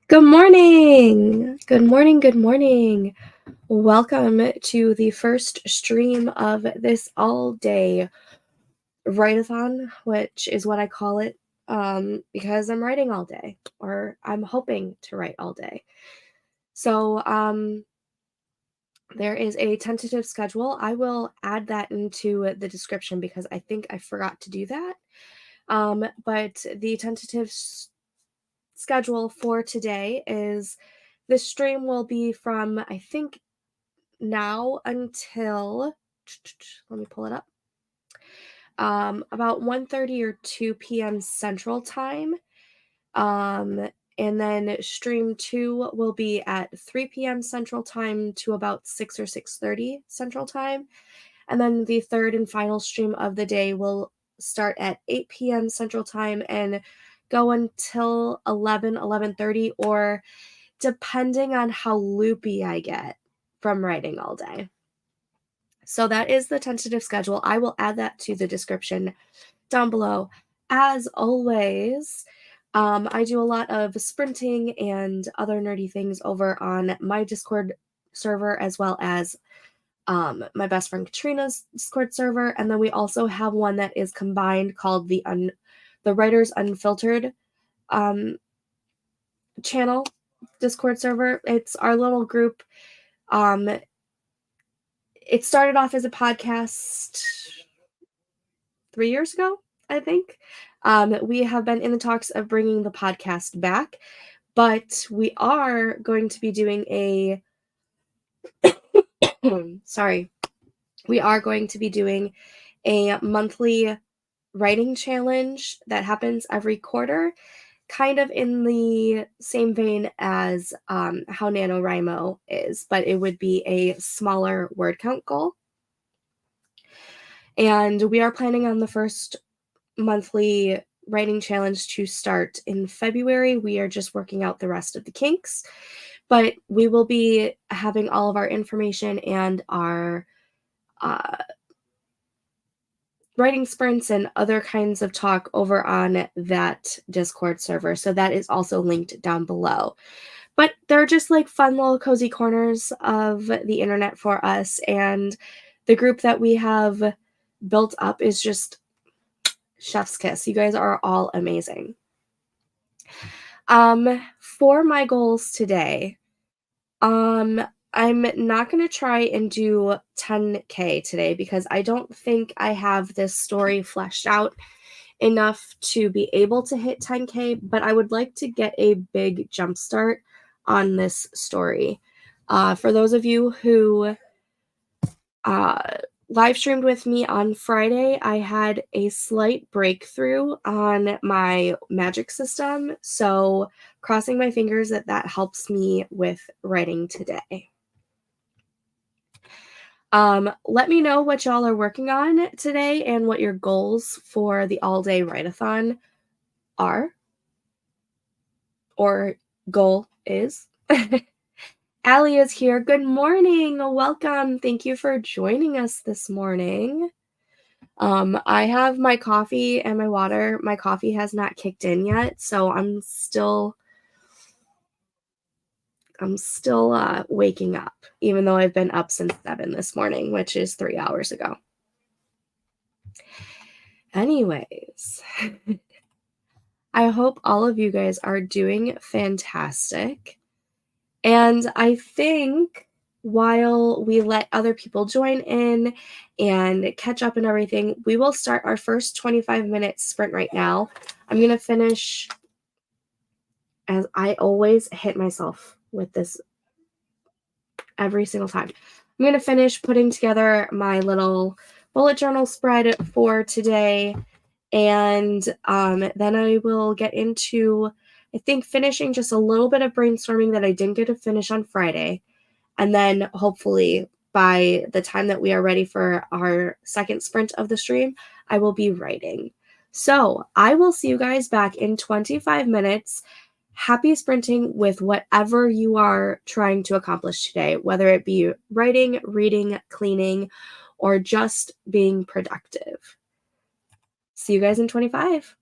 Good morning. Good morning. Good morning. Welcome to the first stream of this all-day write-a-thon, which is what I call it, because I'm writing all day, or I'm hoping to write all day. So, there is a tentative schedule. I will add that into the description because I think I forgot to do that. But the tentative schedule for today is the stream will be from, I think, now until, let me pull it up, about 1:30 or 2 p.m. Central Time. And then stream 2 will be at 3 p.m. Central Time to about 6 or 6:30 Central Time. And then the third and final stream of the day will start at 8 p.m. Central Time and go until 11:30, or depending on how loopy I get from writing all day. So that is the tentative schedule. I will add that to the description down below. As always, I do a lot of sprinting and other nerdy things over on my Discord server, as well as my best friend Katrina's Discord server. And then we also have one that is combined called the Writers Unfiltered channel Discord server. It's our little group. It started off as a podcast 3 years ago, I think. We have been in the talks of bringing the podcast back, but we are going to be doing a sorry. We are going to be doing a monthly writing challenge that happens every quarter, kind of in the same vein as how NaNoWriMo is, but it would be a smaller word count goal. And we are planning on the first monthly writing challenge to start in February. We are just working out the rest of the kinks, but we will be having all of our information and our writing sprints and other kinds of talk over on that Discord server. So that is also linked down below. But they're just like fun little cozy corners of the internet for us. And the group that we have built up is just chef's kiss. You guys are all amazing. For my goals today, I'm not going to try and do 10K today because I don't think I have this story fleshed out enough to be able to hit 10K, but I would like to get a big jump start on this story. For those of you who live streamed with me on Friday, I had a slight breakthrough on my magic system, so crossing my fingers that that helps me with writing today. Let me know what y'all are working on today and what your goals for the all-day write-a-thon are, or goal is. Allie is here. Good morning. Welcome. Thank you for joining us this morning. I have my coffee and my water. My coffee has not kicked in yet, so I'm still waking up, even though I've been up since 7 this morning, which is 3 hours ago. Anyways, I hope all of you guys are doing fantastic. And I think while we let other people join in and catch up and everything, we will start our first 25-minute sprint right now. I'm going to finish, as I always hit myself with this every single time. I'm going to finish putting together my little bullet journal spread for today. And then I will get into, I think, finishing just a little bit of brainstorming that I didn't get to finish on Friday. And then hopefully by the time that we are ready for our second sprint of the stream, I will be writing. So I will see you guys back in 25 minutes. Happy sprinting with whatever you are trying to accomplish today, whether it be writing, reading, cleaning, or just being productive. See you guys in 25.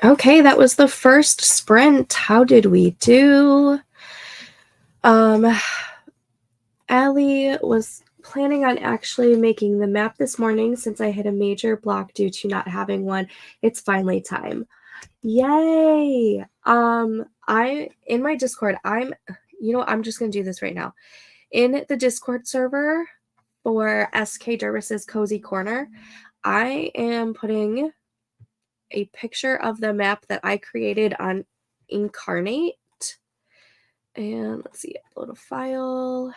Okay, that was the first sprint. How did we do? Allie was planning on actually making the map this morning since I hit a major block due to not having one. It's finally time. Yay! In my Discord, I'm just gonna do this right now. In the Discord server for SK Dervis's Cozy Corner, I am putting a picture of the map that I created on Incarnate. And let's see, upload a file.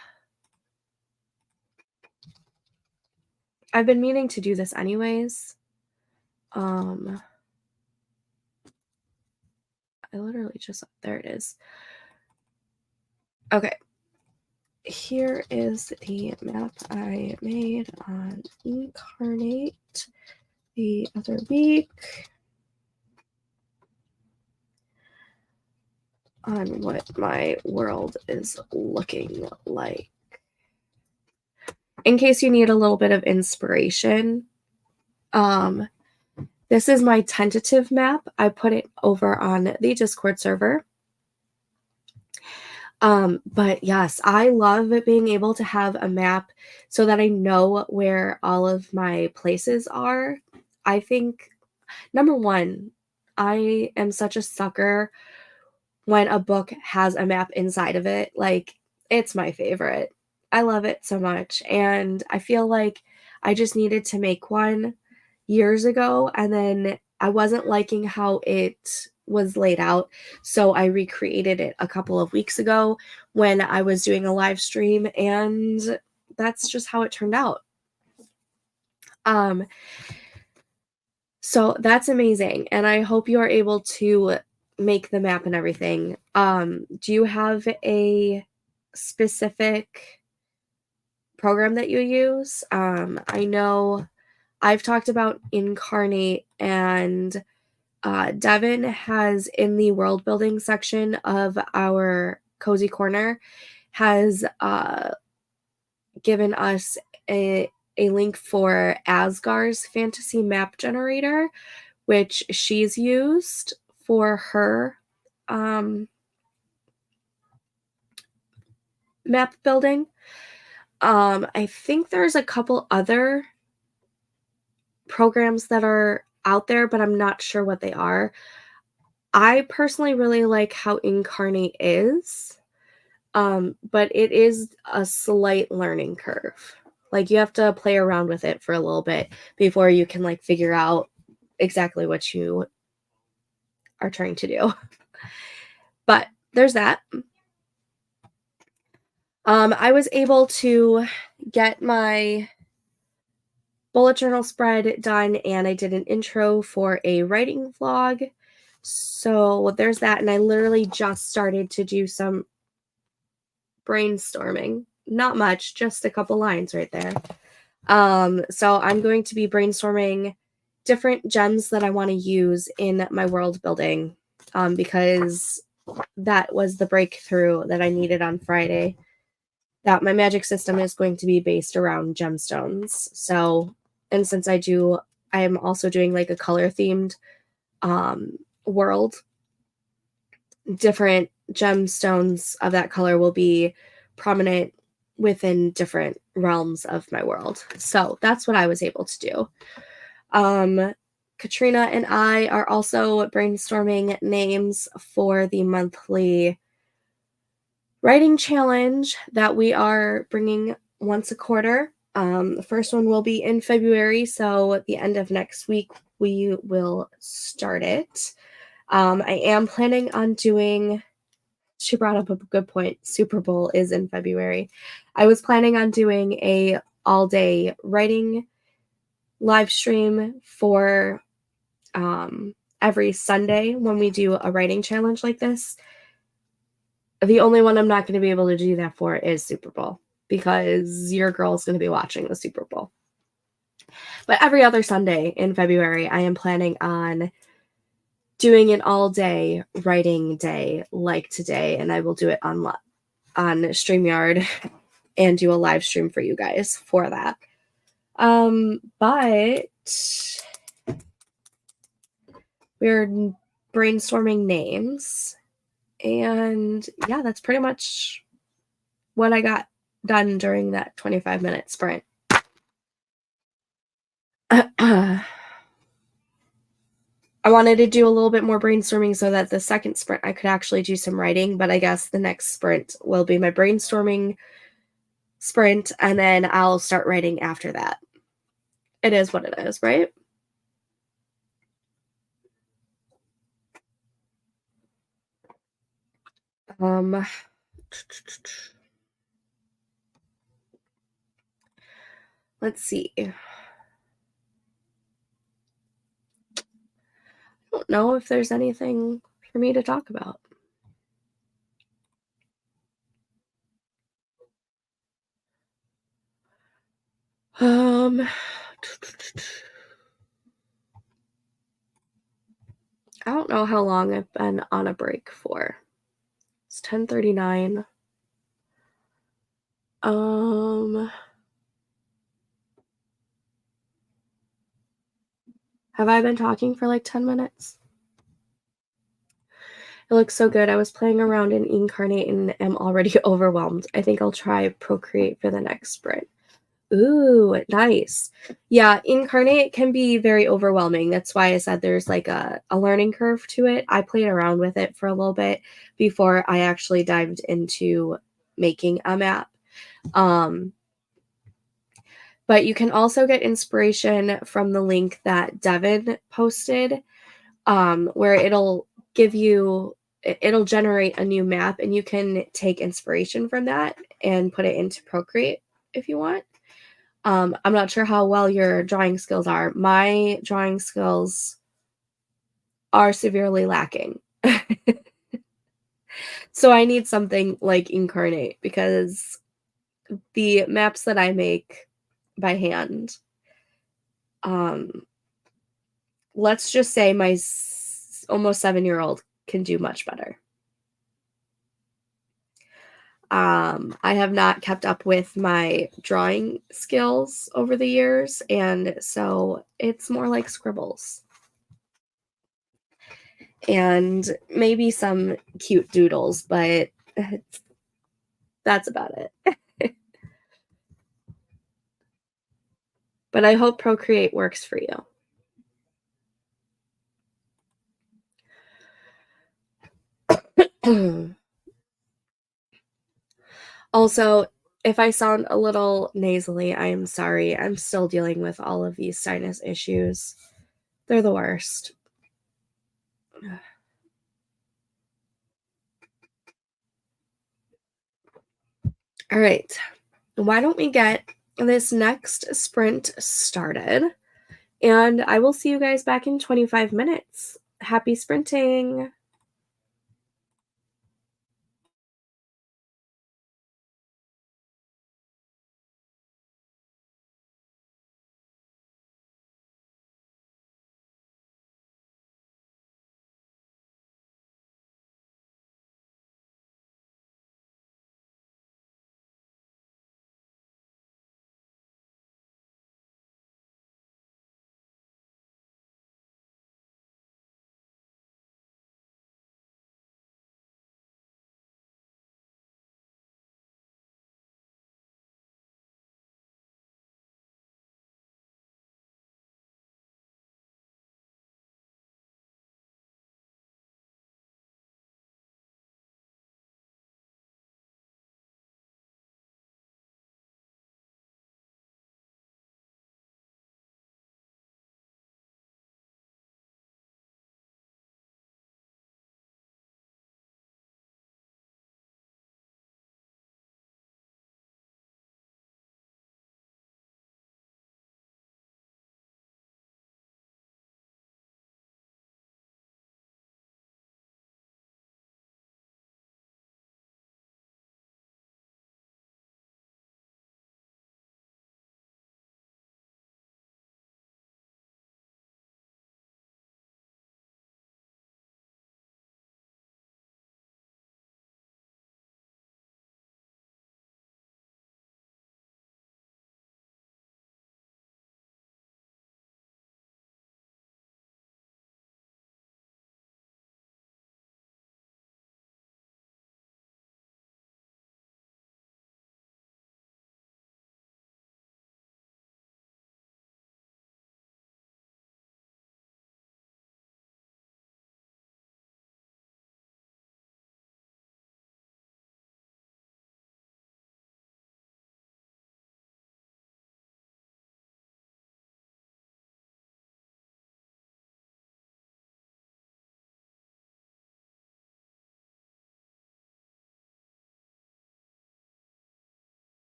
I've been meaning to do this anyways. I literally just, there it is. Okay. Here is the map I made on Incarnate the other week on what my world is looking like. In case you need a little bit of inspiration, this is my tentative map. I put it over on the Discord server. But yes, I love being able to have a map so that I know where all of my places are. I think, number one, I am such a sucker when a book has a map inside of it. Like, it's my favorite. I love it so much. And I feel like I just needed to make one years ago, and then I wasn't liking how it was laid out. So I recreated it a couple of weeks ago when I was doing a live stream, and that's just how it turned out. So that's amazing. And I hope you are able to make the map and everything. Do you have a specific program that you use? I know I've talked about Incarnate, and Devin has, in the world building section of our Cozy Corner, has given us a link for Asgar's fantasy map generator, which she's used for her map building. I think there's a couple other programs that are out there, but I'm not sure what they are. I personally really like how Incarnate is, but it is a slight learning curve. Like, you have to play around with it for a little bit before you can like figure out exactly what you are trying to do. But there's that. I was able to get my bullet journal spread done, and I did an intro for a writing vlog. So there's that. And I literally just started to do some brainstorming. Not much, just a couple lines right there. So I'm going to be brainstorming different gems that I want to use in my world building, because that was the breakthrough that I needed on Friday, that my magic system is going to be based around gemstones. So, and since I am also doing like a color themed world, different gemstones of that color will be prominent within different realms of my world. So that's what I was able to do. Katrina and I are also brainstorming names for the monthly writing challenge that we are bringing once a quarter. The first one will be in February, so at the end of next week, we will start it. I am planning on doing, she brought up a good point, Super Bowl is in February. I was planning on doing a all-day writing live stream for every Sunday when we do a writing challenge like this. The only one I'm not going to be able to do that for is Super Bowl, because your girl's going to be watching the Super Bowl. But every other Sunday in February, I am planning on doing an all-day writing day like today, and I will do it on StreamYard and do a live stream for you guys for that. But we're brainstorming names. And yeah, that's pretty much what I got done during that 25-minute sprint. I wanted to do a little bit more brainstorming so that the second sprint I could actually do some writing, but I guess the next sprint will be my brainstorming sprint, and then I'll start writing after that. It is what it is, right? Let's see. I don't know if there's anything for me to talk about. I don't know how long I've been on a break for. It's 10:39. Have I been talking for like 10 minutes? It looks so good. I was playing around in Incarnate and am already overwhelmed. I think I'll try Procreate for the next sprint. Ooh, nice. Yeah, Incarnate can be very overwhelming. That's why I said there's like a learning curve to it. I played around with it for a little bit before I actually dived into making a map. But you can also get inspiration from the link that Devin posted, where it'll generate a new map, and you can take inspiration from that and put it into Procreate if you want. I'm not sure how well your drawing skills are. My drawing skills are severely lacking. So I need something like Incarnate, because the maps that I make by hand, let's just say my almost 7-year-old can do much better. I have not kept up with my drawing skills over the years, and so it's more like scribbles. And maybe some cute doodles, but that's about it. But I hope Procreate works for you. Also, if I sound a little nasally, I am sorry. I'm still dealing with all of these sinus issues. They're the worst. All right. Why don't we get this next sprint started? And I will see you guys back in 25 minutes. Happy sprinting.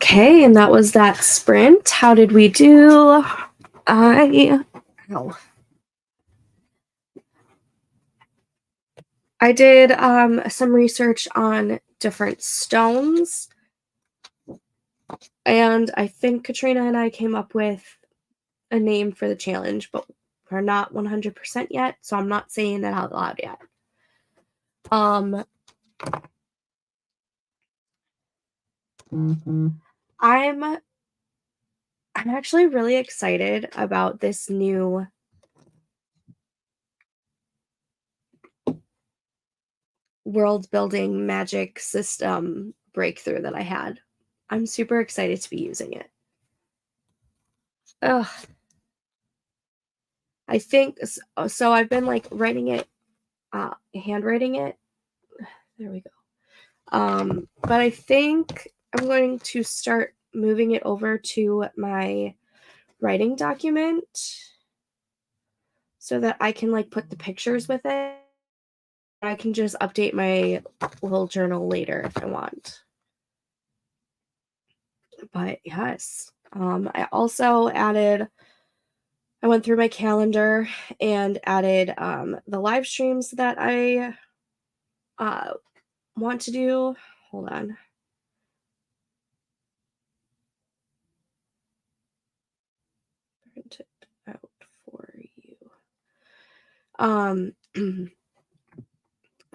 Okay, and that was that sprint. How did we do? Ow. I did some research on different stones, and I think Katrina and I came up with a name for the challenge, but we're not 100% yet, so I'm not saying that out loud yet. I'm actually really excited about this new world building magic system breakthrough that I had. I'm super excited to be using it. Ugh. I think so. I've been like writing it, handwriting it. There we go. But I think I'm going to start moving it over to my writing document so that I can like put the pictures with it. I can just update my little journal later if I want. But yes, I also added, I went through my calendar and added the live streams that I want to do. Hold on. Print it out for you. And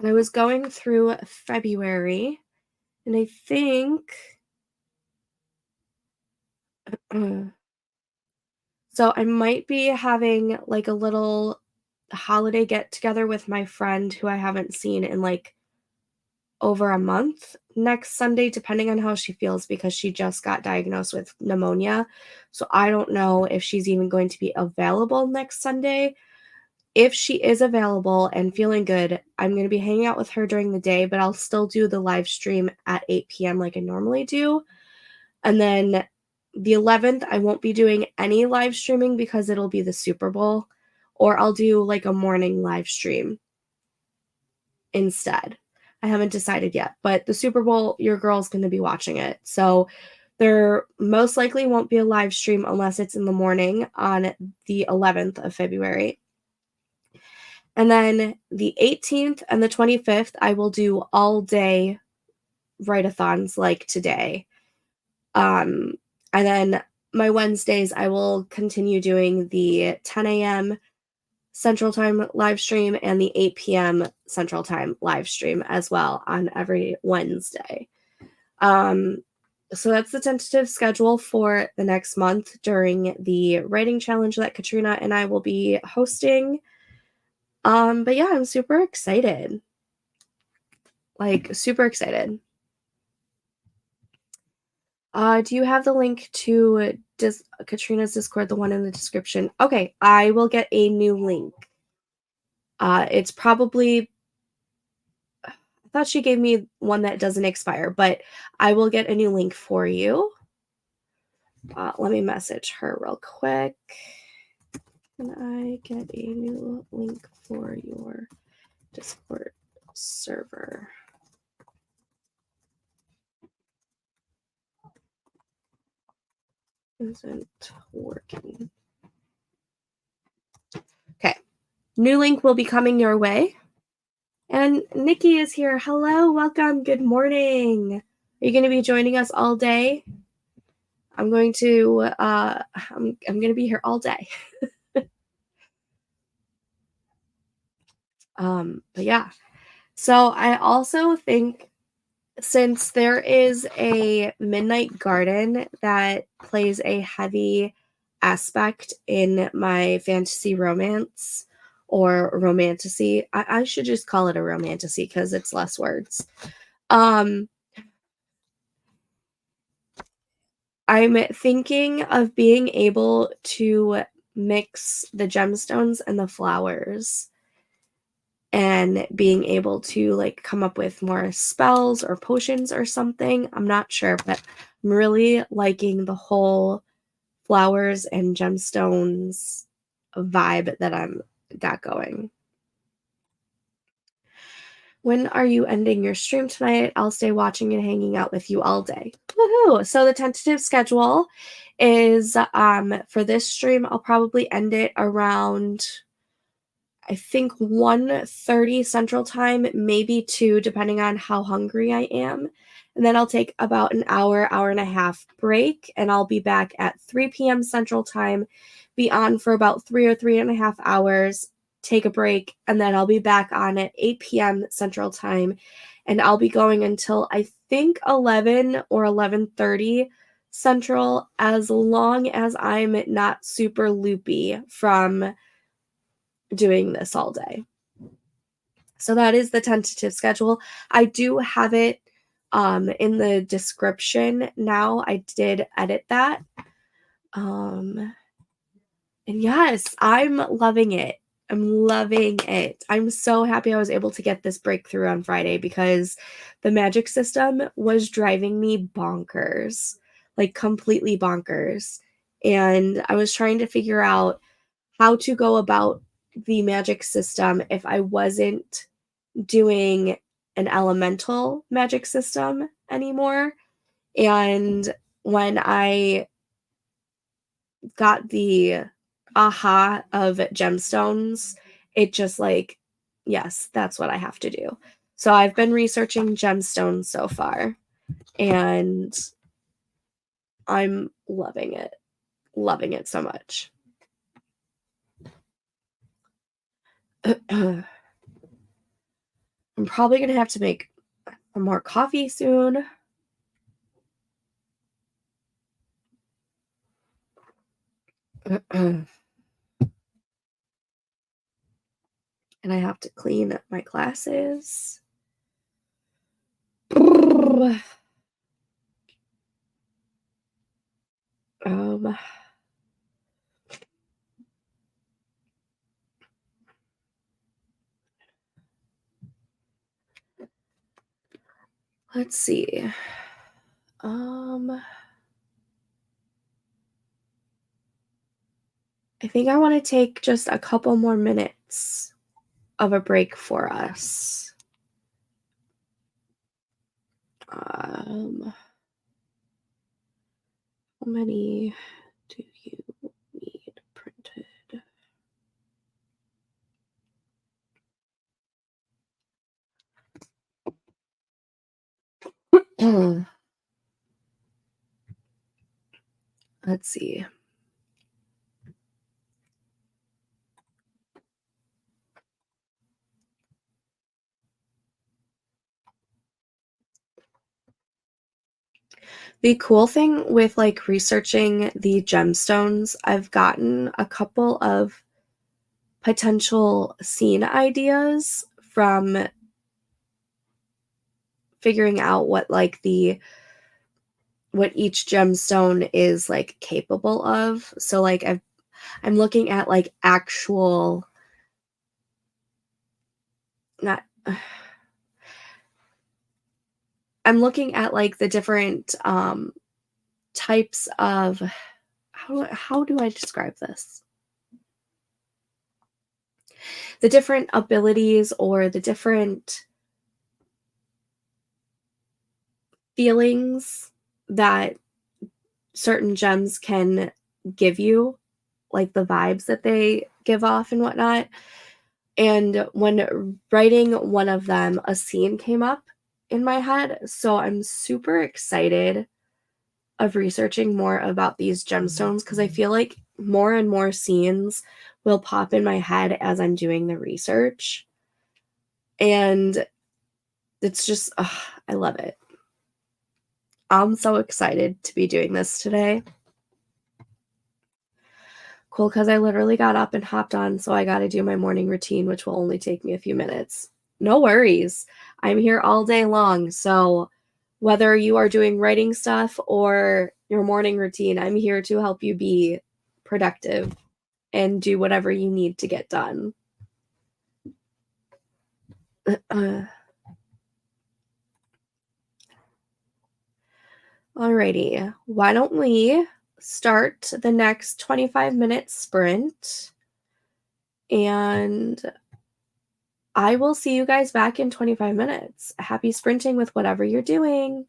I was going through February, and I think so I might be having like a little holiday get together with my friend who I haven't seen in like over a month next Sunday, depending on how she feels, because she just got diagnosed with pneumonia. So I don't know if she's even going to be available next Sunday. If she is available and feeling good, I'm going to be hanging out with her during the day, but I'll still do the live stream at 8 p.m. like I normally do. And then the 11th, I won't be doing any live streaming because it'll be the Super Bowl, or I'll do like a morning live stream instead. I haven't decided yet, but the Super Bowl, your girl's going to be watching it. So there most likely won't be a live stream unless it's in the morning on the 11th of February. And then the 18th and the 25th, I will do all day write-a-thons like today. And then my Wednesdays, I will continue doing the 10 a.m. Central Time live stream and the 8 p.m. Central Time live stream as well on every Wednesday. So that's the tentative schedule for the next month during the writing challenge that Katrina and I will be hosting. But yeah, I'm super excited. Like, super excited. Do you have the link to Katrina's Discord, the one in the description? Okay, I will get a new link. It's probably, I thought she gave me one that doesn't expire, but I will get a new link for you. Let me message her real quick. Can I get a new link for your Discord server? Isn't working. Okay. New link will be coming your way. And Nikki is here. Hello, welcome, good morning. Are you going to be joining us all day? I'm going to be here all day. But yeah. So I also think, since there is a midnight garden that plays a heavy aspect in my fantasy romance or romantasy, I should just call it a romantasy because it's less words. I'm thinking of being able to mix the gemstones and the flowers and being able to like come up with more spells or potions or something. I'm not sure, but I'm really liking the whole flowers and gemstones vibe that I'm got going. When are you ending your stream tonight? I'll stay watching and hanging out with you all day. Woohoo! So the tentative schedule is for this stream, I'll probably end it around, I think, 1:30 Central Time, maybe 2, depending on how hungry I am. And then I'll take about an hour, hour and a half break, and I'll be back at 3 p.m. Central Time, be on for about 3 or 3.5 hours, take a break, and then I'll be back on at 8 p.m. Central Time, and I'll be going until I think 11 or 11:30 Central, as long as I'm not super loopy from doing this all day. So that is the tentative schedule. I do have it in the description now. I did edit that. And yes, I'm loving it. I'm loving it. I'm so happy I was able to get this breakthrough on Friday, because the magic system was driving me bonkers, like completely bonkers. And I was trying to figure out how to go about the magic system if I wasn't doing an elemental magic system anymore. And when I got the aha of gemstones, it just like, yes, that's what I have to do. So I've been researching gemstones so far, and I'm loving it so much. I'm probably gonna have to make more coffee soon. And I have to clean my glasses. Um, let's see. I think I want to take just a couple more minutes of a break for us. How many do you need printed? Let's see. The cool thing with like researching the gemstones, I've gotten a couple of potential scene ideas from figuring out what each gemstone is like capable of. So like I'm looking at like actual, not I'm looking at like the different types of, how do I describe this? The different abilities or the different feelings that certain gems can give you, like the vibes that they give off and whatnot. And when writing one of them, a scene came up in my head. So I'm super excited of researching more about these gemstones, because I feel like more and more scenes will pop in my head as I'm doing the research. And it's just, I love it. I'm so excited to be doing this today. Cool, because I literally got up and hopped on, so I got to do my morning routine, which will only take me a few minutes. No worries. I'm here all day long, so whether you are doing writing stuff or your morning routine, I'm here to help you be productive and do whatever you need to get done. Alrighty, why don't we start the next 25-minute sprint? And I will see you guys back in 25 minutes. Happy sprinting with whatever you're doing.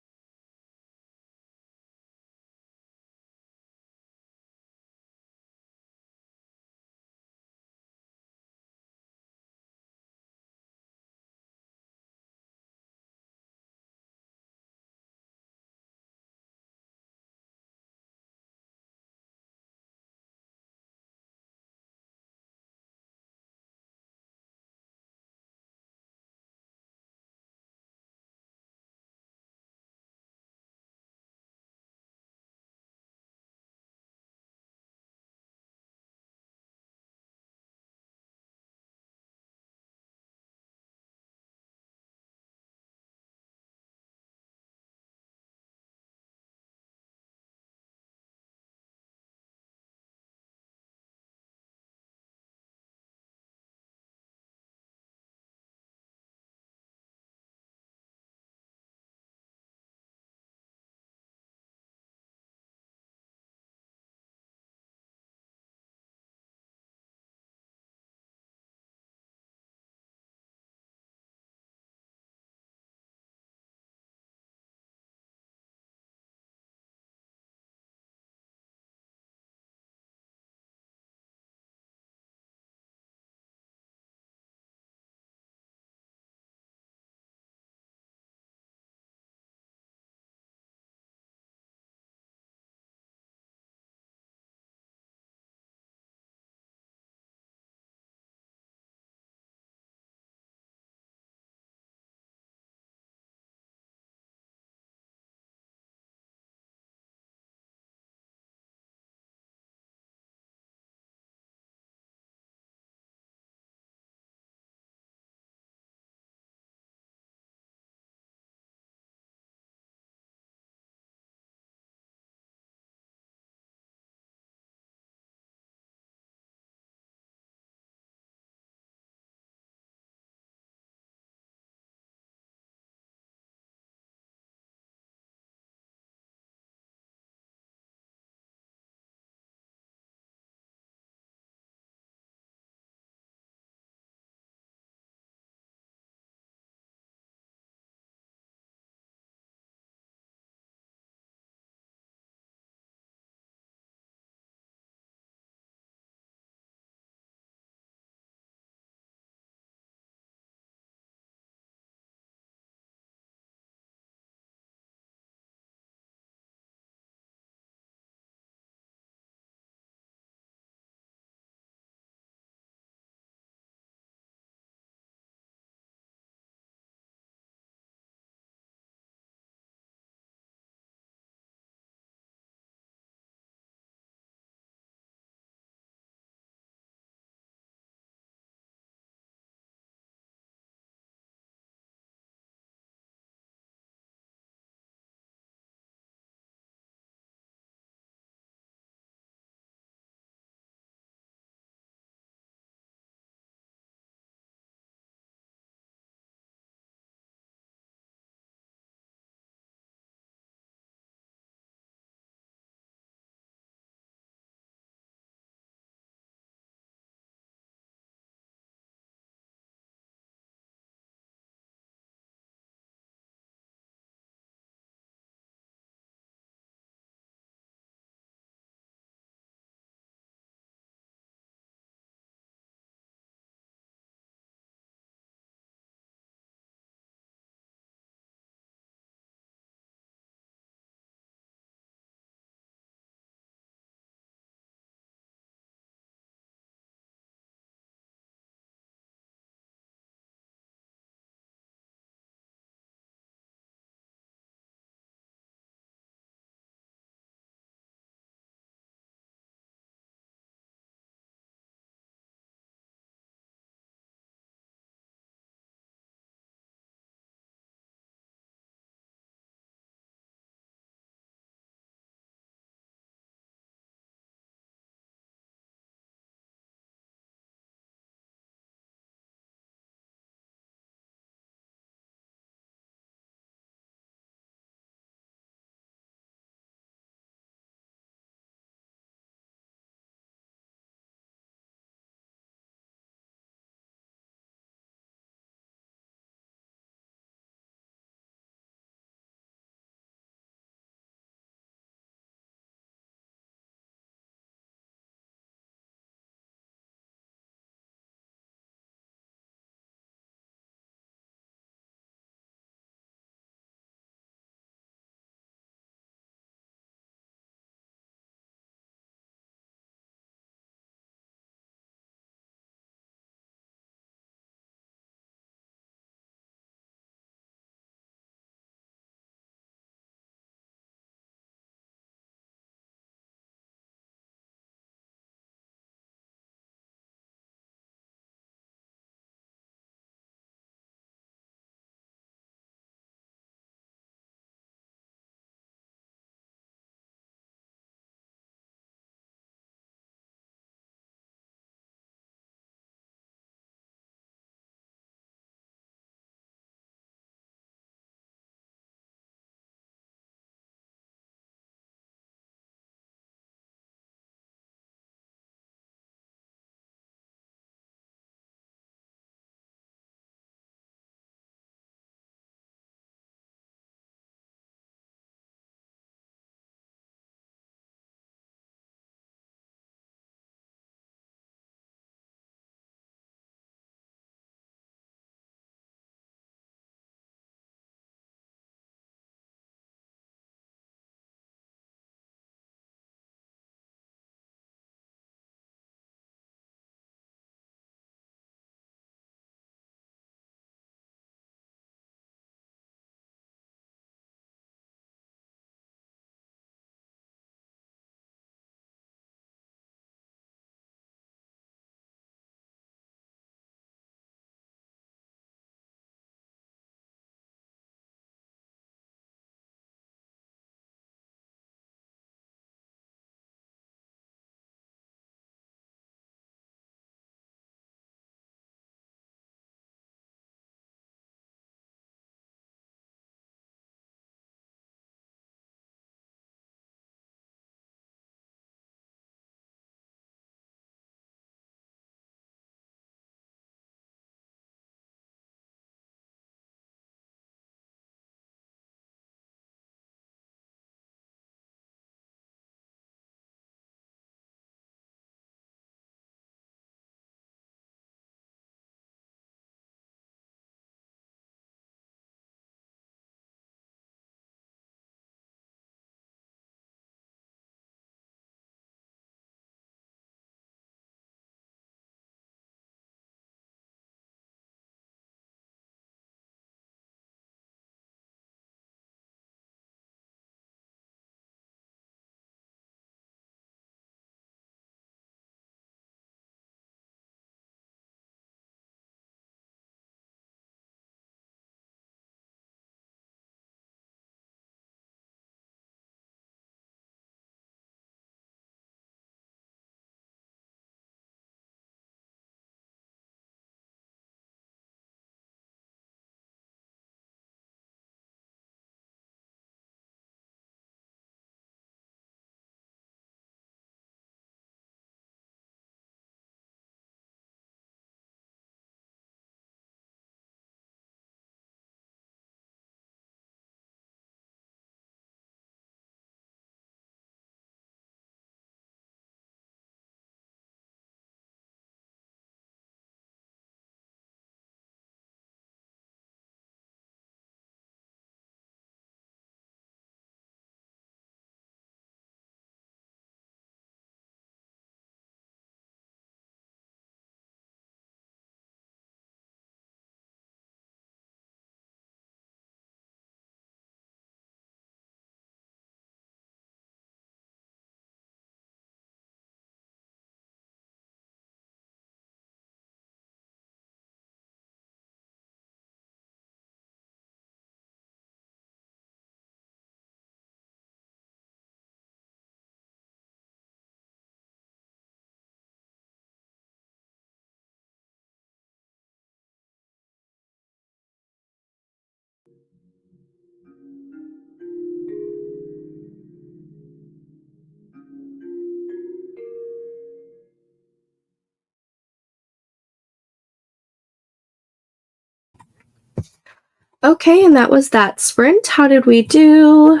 Okay, and that was that sprint. How did we do?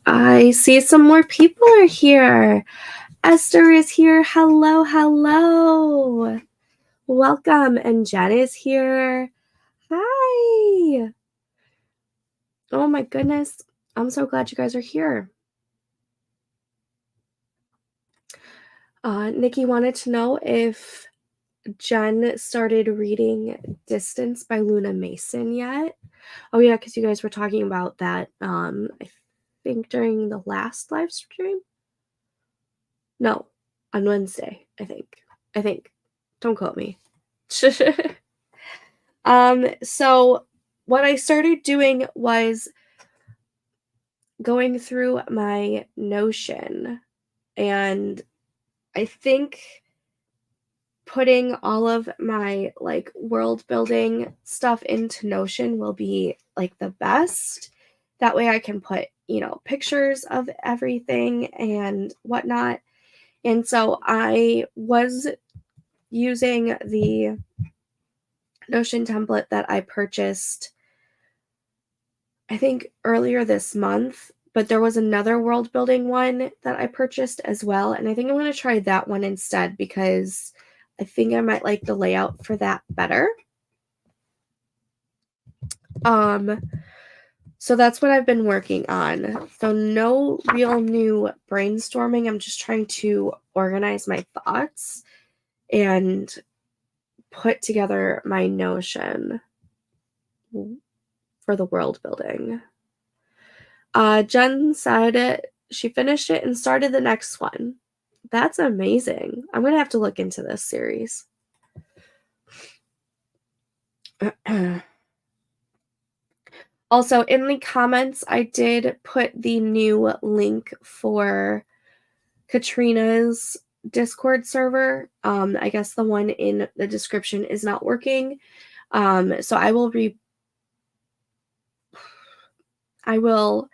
I see some more people are here. Esther is here. Hello, hello. Welcome. And Jen is here. Hi. Oh my goodness. I'm so glad you guys are here. Nikki wanted to know if Jen started reading Distance by Luna Mason yet. Oh yeah, because you guys were talking about that, I think during the last live stream? No, on Wednesday, I think. I think. Don't quote me. So what I started doing was going through my Notion, and I think putting all of my like world building stuff into Notion will be like the best. That way I can put, pictures of everything and whatnot. And so I was using the Notion template that I purchased, I think earlier this month, but there was another world building one that I purchased as well. And I think I'm going to try that one instead because I think I might like the layout for that better. So that's what I've been working on. So no real new brainstorming. I'm just trying to organize my thoughts and put together my Notion for the world building. Jen said she finished it and started the next one. That's amazing. I'm going to have to look into this series. Also, in the comments, I did put the new link for Katrina's Discord server. I guess the one in the description is not working. So I will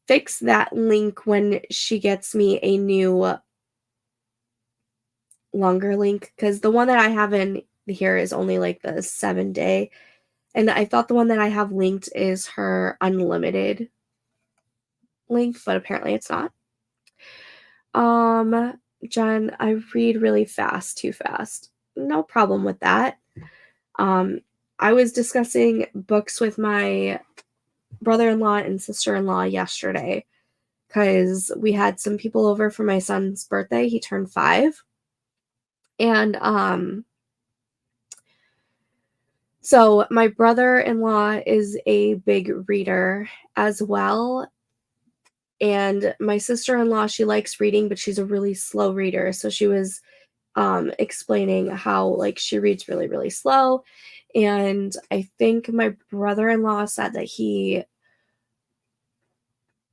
fix that link when she gets me a new longer link, because the one that I have in here is only like the 7-day, and I thought the one that I have linked is her unlimited link, but apparently it's not. Jen, I read really fast, too fast. No problem with that. I was discussing books with my brother-in-law and sister-in-law yesterday because we had some people over for my son's birthday. He turned 5. And so my brother-in-law is a big reader as well. And my sister-in-law, she likes reading, but she's a really slow reader. So she was explaining how like she reads really, really slow. And I think my brother-in-law said that he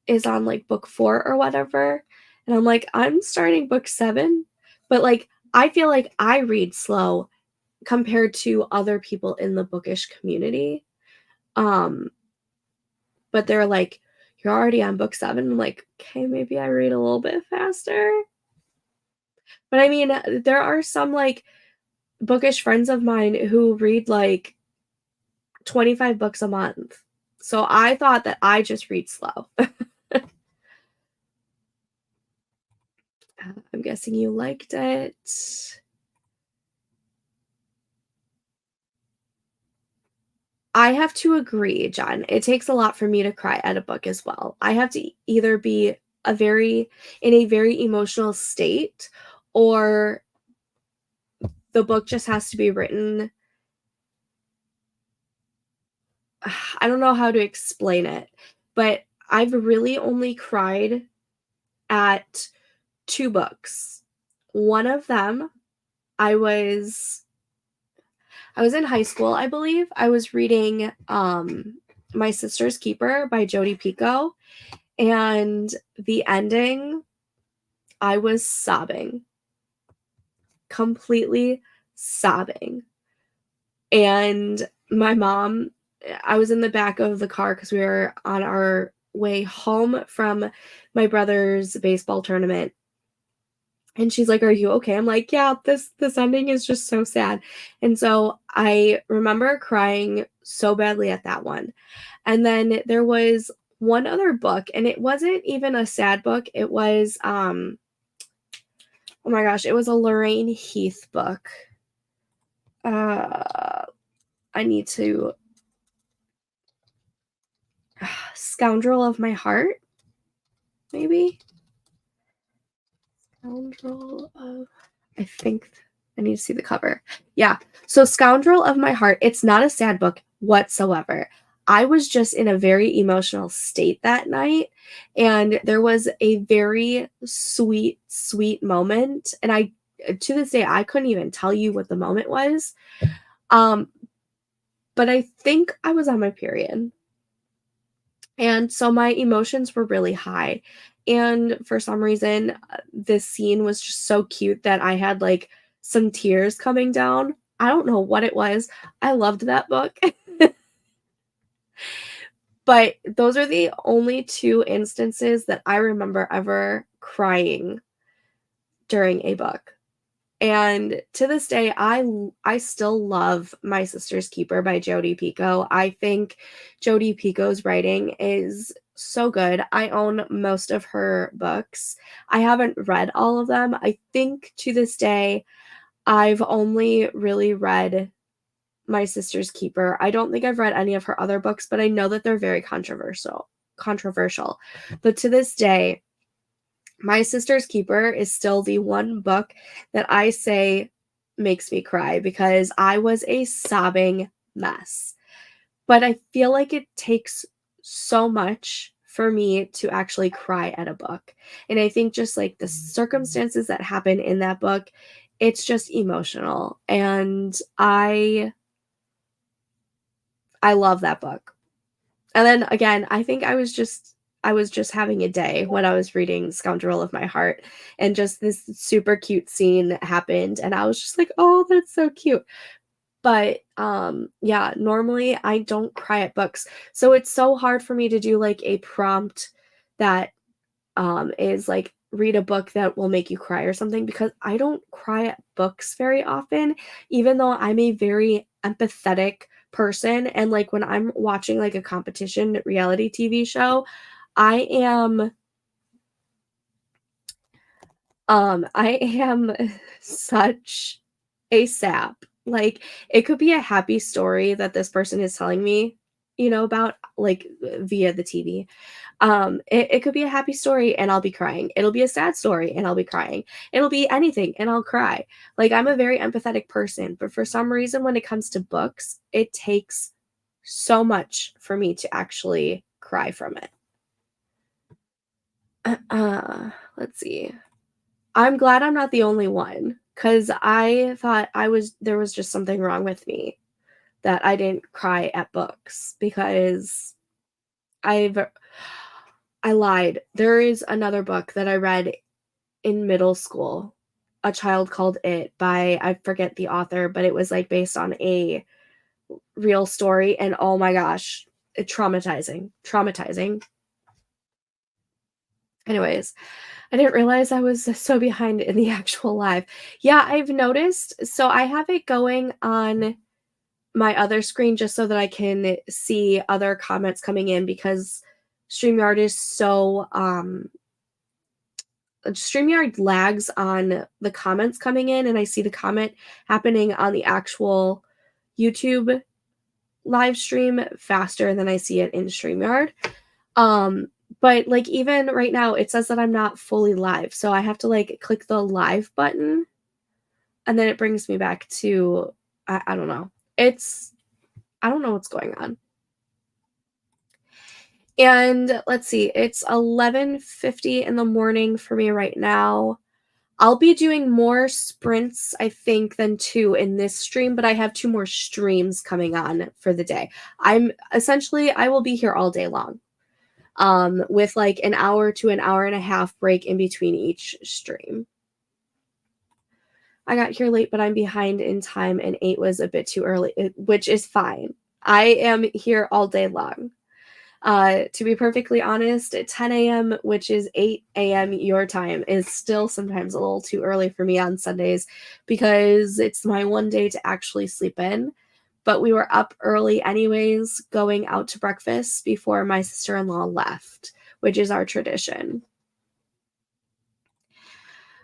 is on like book 4 or whatever. And I'm like, I'm starting book 7, but like I feel like I read slow compared to other people in the bookish community. But they're like, you're already on book 7. I'm like, okay, maybe I read a little bit faster. But I mean, there are some like bookish friends of mine who read like 25 books a month. So I thought that I just read slow. I'm guessing you liked it. I have to agree, Jen. It takes a lot for me to cry at a book as well. I have to either be in a very emotional state, or the book just has to be written. I don't know how to explain it, but I've really only cried at 2 books. One of them, I was in high school, I believe. I was reading My Sister's Keeper by Jodi Picoult, and the ending, I was sobbing. Completely sobbing. And my mom, I was in the back of the car because we were on our way home from my brother's baseball tournament. And she's like, "Are you okay?" I'm like, "Yeah, this ending is just so sad." And so I remember crying so badly at that one. And then there was one other book, and it wasn't even a sad book. It was, oh my gosh, it was a Lorraine Heath book. I need to, Scoundrel of My Heart, maybe? Scoundrel of, I think I need to see the cover. Yeah. So Scoundrel of My Heart, it's not a sad book whatsoever. I was just in a very emotional state that night, and there was a very sweet, sweet moment. And I, to this day, I couldn't even tell you what the moment was. But I think I was on my period. And so my emotions were really high. And for some reason, this scene was just so cute that I had like some tears coming down. I don't know what it was. I loved that book. But those are the only two instances that I remember ever crying during a book. And to this day, I still love My Sister's Keeper by Jodi Picoult. I think Jodi Picoult's writing is so good. I own most of her books. I haven't read all of them. I think to this day, I've only really read My Sister's Keeper. I don't think I've read any of her other books, but I know that they're very controversial. But to this day, My Sister's Keeper is still the one book that I say makes me cry because I was a sobbing mess. But I feel like it takes so much for me to actually cry at a book. And I think just like the circumstances that happen in that book, it's just emotional. And I love that book. And then again, I think I was just having a day when I was reading Scoundrel of My Heart, and just this super cute scene happened, and I was just like, "Oh, that's so cute." But yeah, normally I don't cry at books. So it's so hard for me to do like a prompt that is like read a book that will make you cry or something, because I don't cry at books very often, even though I'm a very empathetic person. And like when I'm watching like a competition reality TV show, I am I am such a sap. Like it could be a happy story that this person is telling me, about like via the TV. It could be a happy story and I'll be crying. It'll be a sad story and I'll be crying. It'll be anything and I'll cry. Like I'm a very empathetic person, but for some reason when it comes to books, it takes so much for me to actually cry from it. Let's see. I'm glad I'm not the only one, because I thought there was just something wrong with me that I didn't cry at books, because I've I lied. There is another book that I read in middle school, A Child Called It by, I forget the author, but it was like based on a real story, and oh my gosh, traumatizing. Anyways, I didn't realize I was so behind in the actual live. Yeah, I've noticed. So I have it going on my other screen just so that I can see other comments coming in, because StreamYard is so StreamYard lags on the comments coming in, and I see the comment happening on the actual YouTube live stream faster than I see it in StreamYard. But like even right now it says that I'm not fully live, so I have to like click the live button, and then it brings me back to I don't know. I don't know what's going on. And let's see, it's 11:50 in the morning for me right now. I'll be doing more sprints, I think, than 2 in this stream, but I have 2 more streams coming on for the day. I will be here all day long, with like an hour to an hour and a half break in between each stream. I got here late, but I'm behind in time, and 8 was a bit too early, which is fine. I am here all day long. To be perfectly honest, at 10 a.m., which is 8 a.m. your time, is still sometimes a little too early for me on Sundays, because it's my one day to actually sleep in. but we were up early anyways, going out to breakfast before my sister-in-law left, which is our tradition.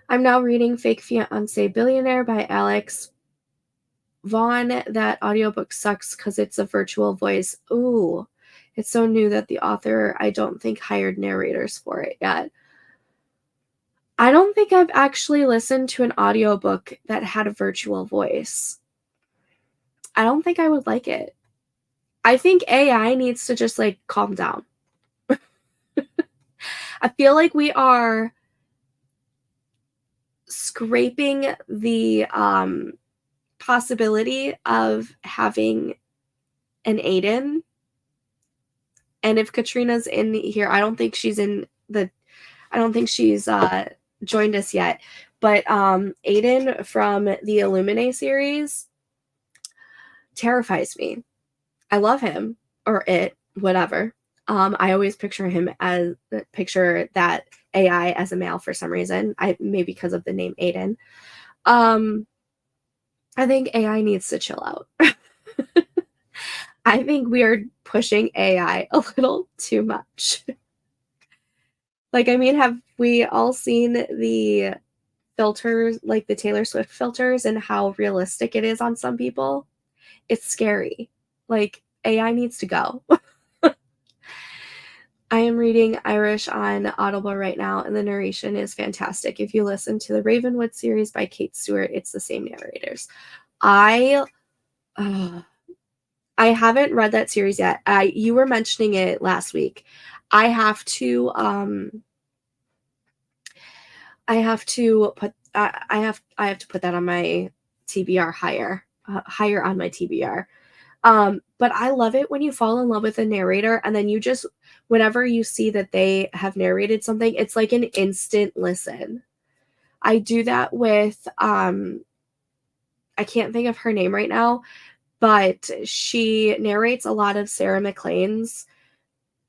I'm now reading Fake Fiancé Billionaire by Alex Vaughn. That audiobook sucks because it's a virtual voice. Ooh, it's so new that the author, I don't think, hired narrators for it yet. I don't think I've actually listened to an audiobook that had a virtual voice. I don't think I would like it. I think AI needs to just like calm down. I feel like we are scraping the possibility of having an Aiden. And if Katrina's in here, I don't think she's joined us yet. But Aiden from the Illuminae series terrifies me. I love him, or it, whatever. I always picture that AI as a male for some reason. Maybe because of the name Aiden. I think AI needs to chill out. I think we are pushing AI a little too much. Like, I mean, have we all seen the filters, like the Taylor Swift filters, and how realistic it is on some people? It's scary. Like, AI needs to go. I am reading Irish on Audible right now, and the narration is fantastic. If you listen to the Ravenwood series by Kate Stewart, it's the same narrators. I haven't read that series yet. You were mentioning it last week. I have to put that on my TBR higher on my TBR. But I love it when you fall in love with a narrator and then you just, whenever you see that they have narrated something, it's like an instant listen. I do that with I can't think of her name right now, but she narrates a lot of Sarah MacLane's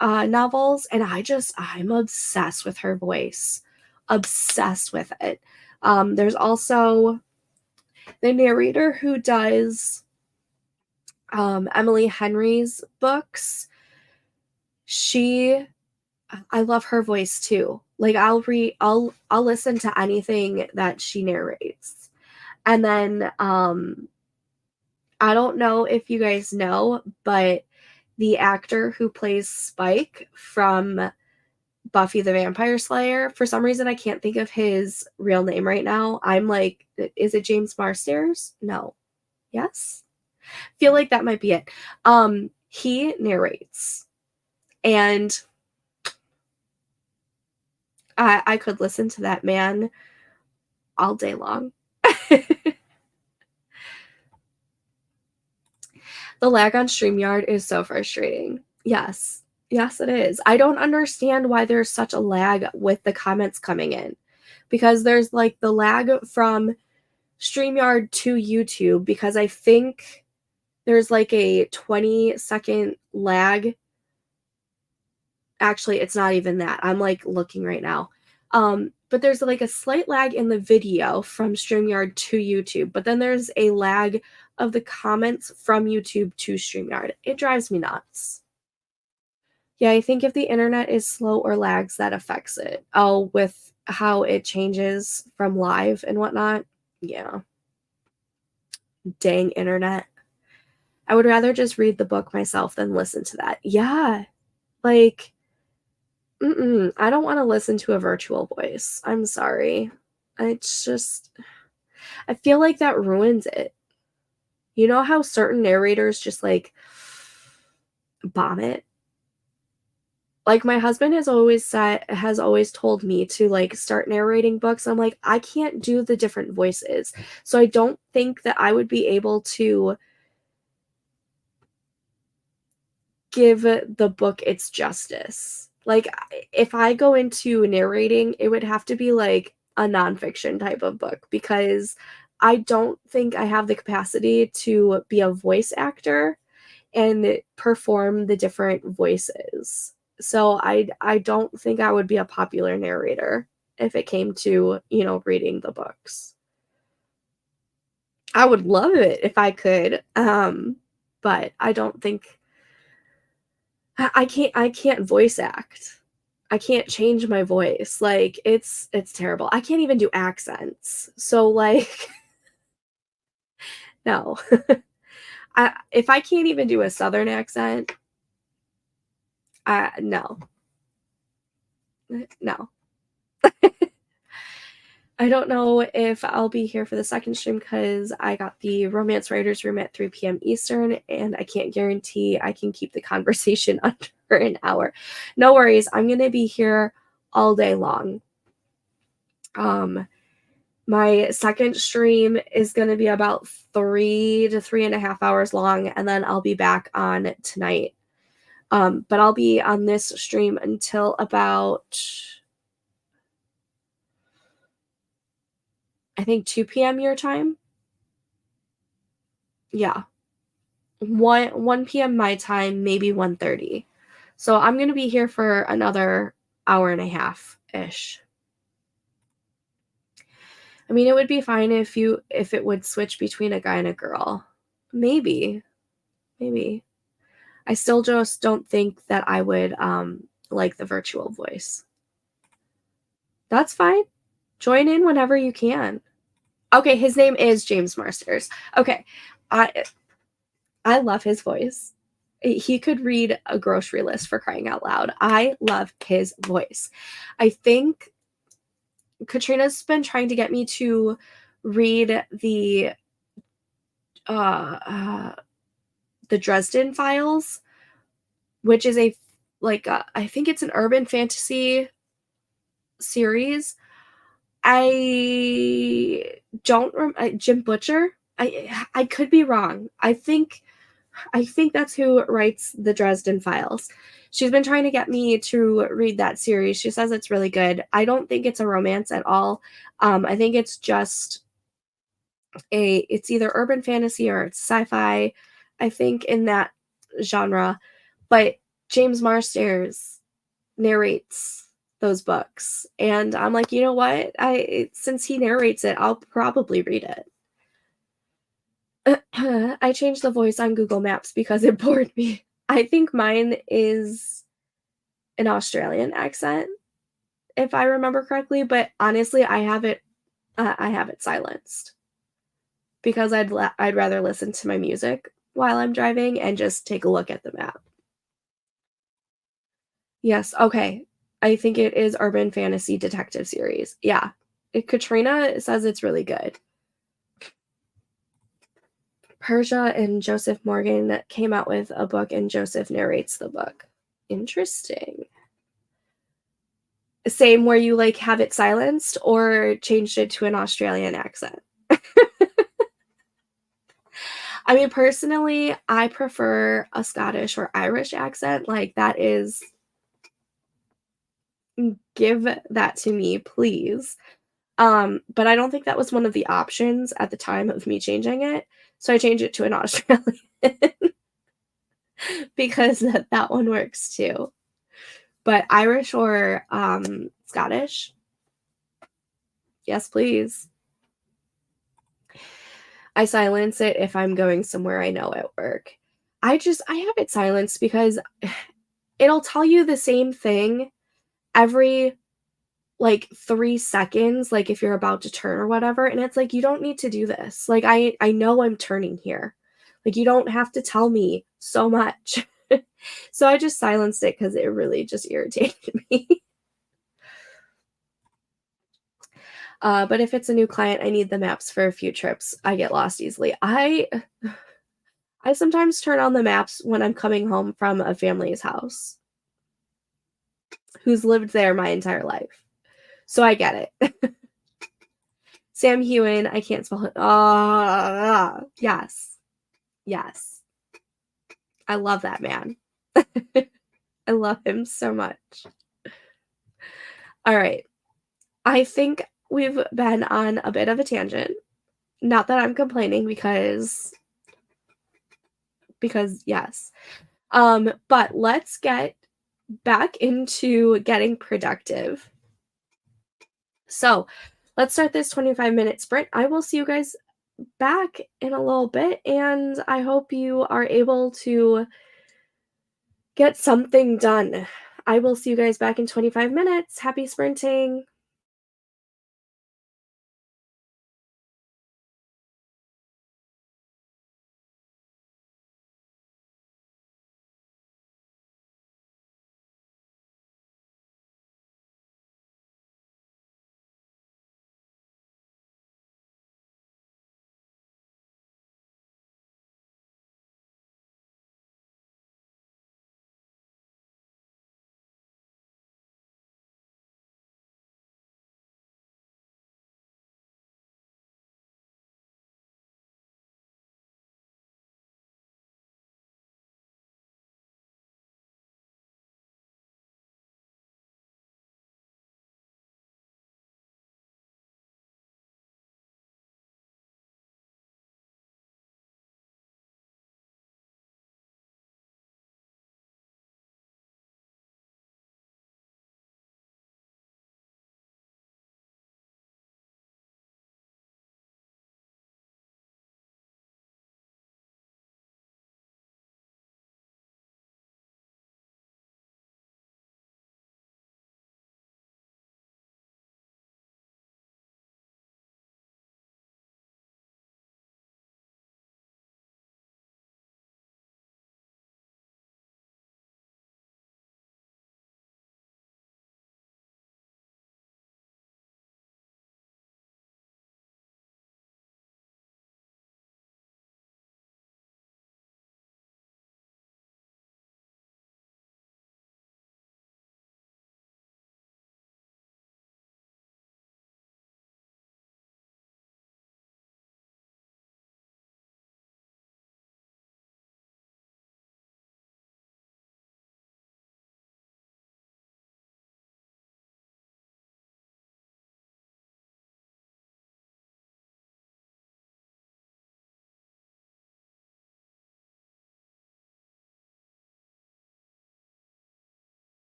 novels, and I'm obsessed with her voice. Obsessed with it. There's also the narrator who does Emily Henry's books. I love her voice too. Like I'll listen to anything that she narrates. And then I don't know if you guys know, but the actor who plays Spike from Buffy the Vampire Slayer, for some reason I can't think of his real name right now. I'm like, is it James Marsters? No. Yes? Feel like that might be it. He narrates. And I could listen to that man all day long. The lag on StreamYard is so frustrating. Yes. Yes, it is. I don't understand why there's such a lag with the comments coming in. Because there's like the lag from StreamYard to YouTube, because I think there's like a 20-second lag. Actually, it's not even that. I'm like looking right now. But there's like a slight lag in the video from StreamYard to YouTube, but then there's a lag of the comments from YouTube to StreamYard. It drives me nuts. Yeah, I think if the internet is slow or lags, that affects it. Oh, with how it changes from live and whatnot. Yeah. Dang internet. I would rather just read the book myself than listen to that. Yeah. Like, I don't want to listen to a virtual voice. I'm sorry. It's just, I feel like that ruins it. You know how certain narrators just like bomb it? Like my husband has always told me to like start narrating books. I'm like, I can't do the different voices. So I don't think that I would be able to give the book its justice. Like if I go into narrating, it would have to be like a nonfiction type of book, because I don't think I have the capacity to be a voice actor and perform the different voices. So I don't think I would be a popular narrator if it came to, reading the books. I would love it if I could. but I don't think I can't voice act. I can't change my voice. Like, it's terrible. I can't even do accents. So, like, no. If I can't even do a Southern accent, no. No. I don't know if I'll be here for the second stream because I got the romance writers room at 3 p.m. Eastern, and I can't guarantee I can keep the conversation under an hour. No worries. I'm going to be here all day long. My second stream is going to be about 3 to 3.5 hours long, and then I'll be back on tonight. But I'll be on this stream until about, I think, 2 p.m. your time. Yeah. 1 p.m. my time, maybe 1:30. So I'm going to be here for another hour and a half-ish. I mean, it would be fine if it would switch between a guy and a girl. Maybe. I still just don't think that I would like the virtual voice. That's fine. Join in whenever you can. Okay, his name is James Marsters. Okay. I love his voice. He could read a grocery list, for crying out loud. I love his voice. I think Katrina's been trying to get me to read the Dresden Files, which is I think it's an urban fantasy series. I don't remember Jim Butcher. I could be wrong. I think that's who writes the Dresden Files. She's been trying to get me to read that series. She says it's really good. I don't think it's a romance at all. I think it's just it's either urban fantasy or it's sci-fi, I think, in that genre. But James Marsters narrates those books. And I'm like, you know what? Since he narrates it, I'll probably read it. I changed the voice on Google Maps because it bored me. I think mine is an Australian accent, if I remember correctly, but honestly, I have it silenced because I'd rather listen to my music while I'm driving and just take a look at the map. Yes, okay. I think it is urban fantasy detective series. Yeah. Katrina says it's really good. Persia and Joseph Morgan came out with a book, and Joseph narrates the book. Interesting. Same where you like have it silenced or changed it to an Australian accent. I mean, personally, I prefer a Scottish or Irish accent. Like, that is, give that to me, please. But I don't think that was one of the options at the time of me changing it. So I changed it to an Australian because that one works too. But Irish or Scottish, yes, please. I silence it if I'm going somewhere I know at work. I have it silenced because it'll tell you the same thing every like 3 seconds, like if you're about to turn or whatever, and it's like, you don't need to do this. Like, I know I'm turning here. Like, you don't have to tell me so much. So I just silenced it because it really just irritated me. But if it's a new client, I need the maps for a few trips. I get lost easily. I sometimes turn on the maps when I'm coming home from a family's house who's lived there my entire life. So I get it. Sam Hewen, I can't spell it. Yes. Yes. I love that man. I love him so much. All right. I think we've been on a bit of a tangent. Not that I'm complaining because yes. But let's get back into getting productive. So let's start this 25-minute sprint. I will see you guys back in a little bit, and I hope you are able to get something done. I will see you guys back in 25 minutes. Happy sprinting.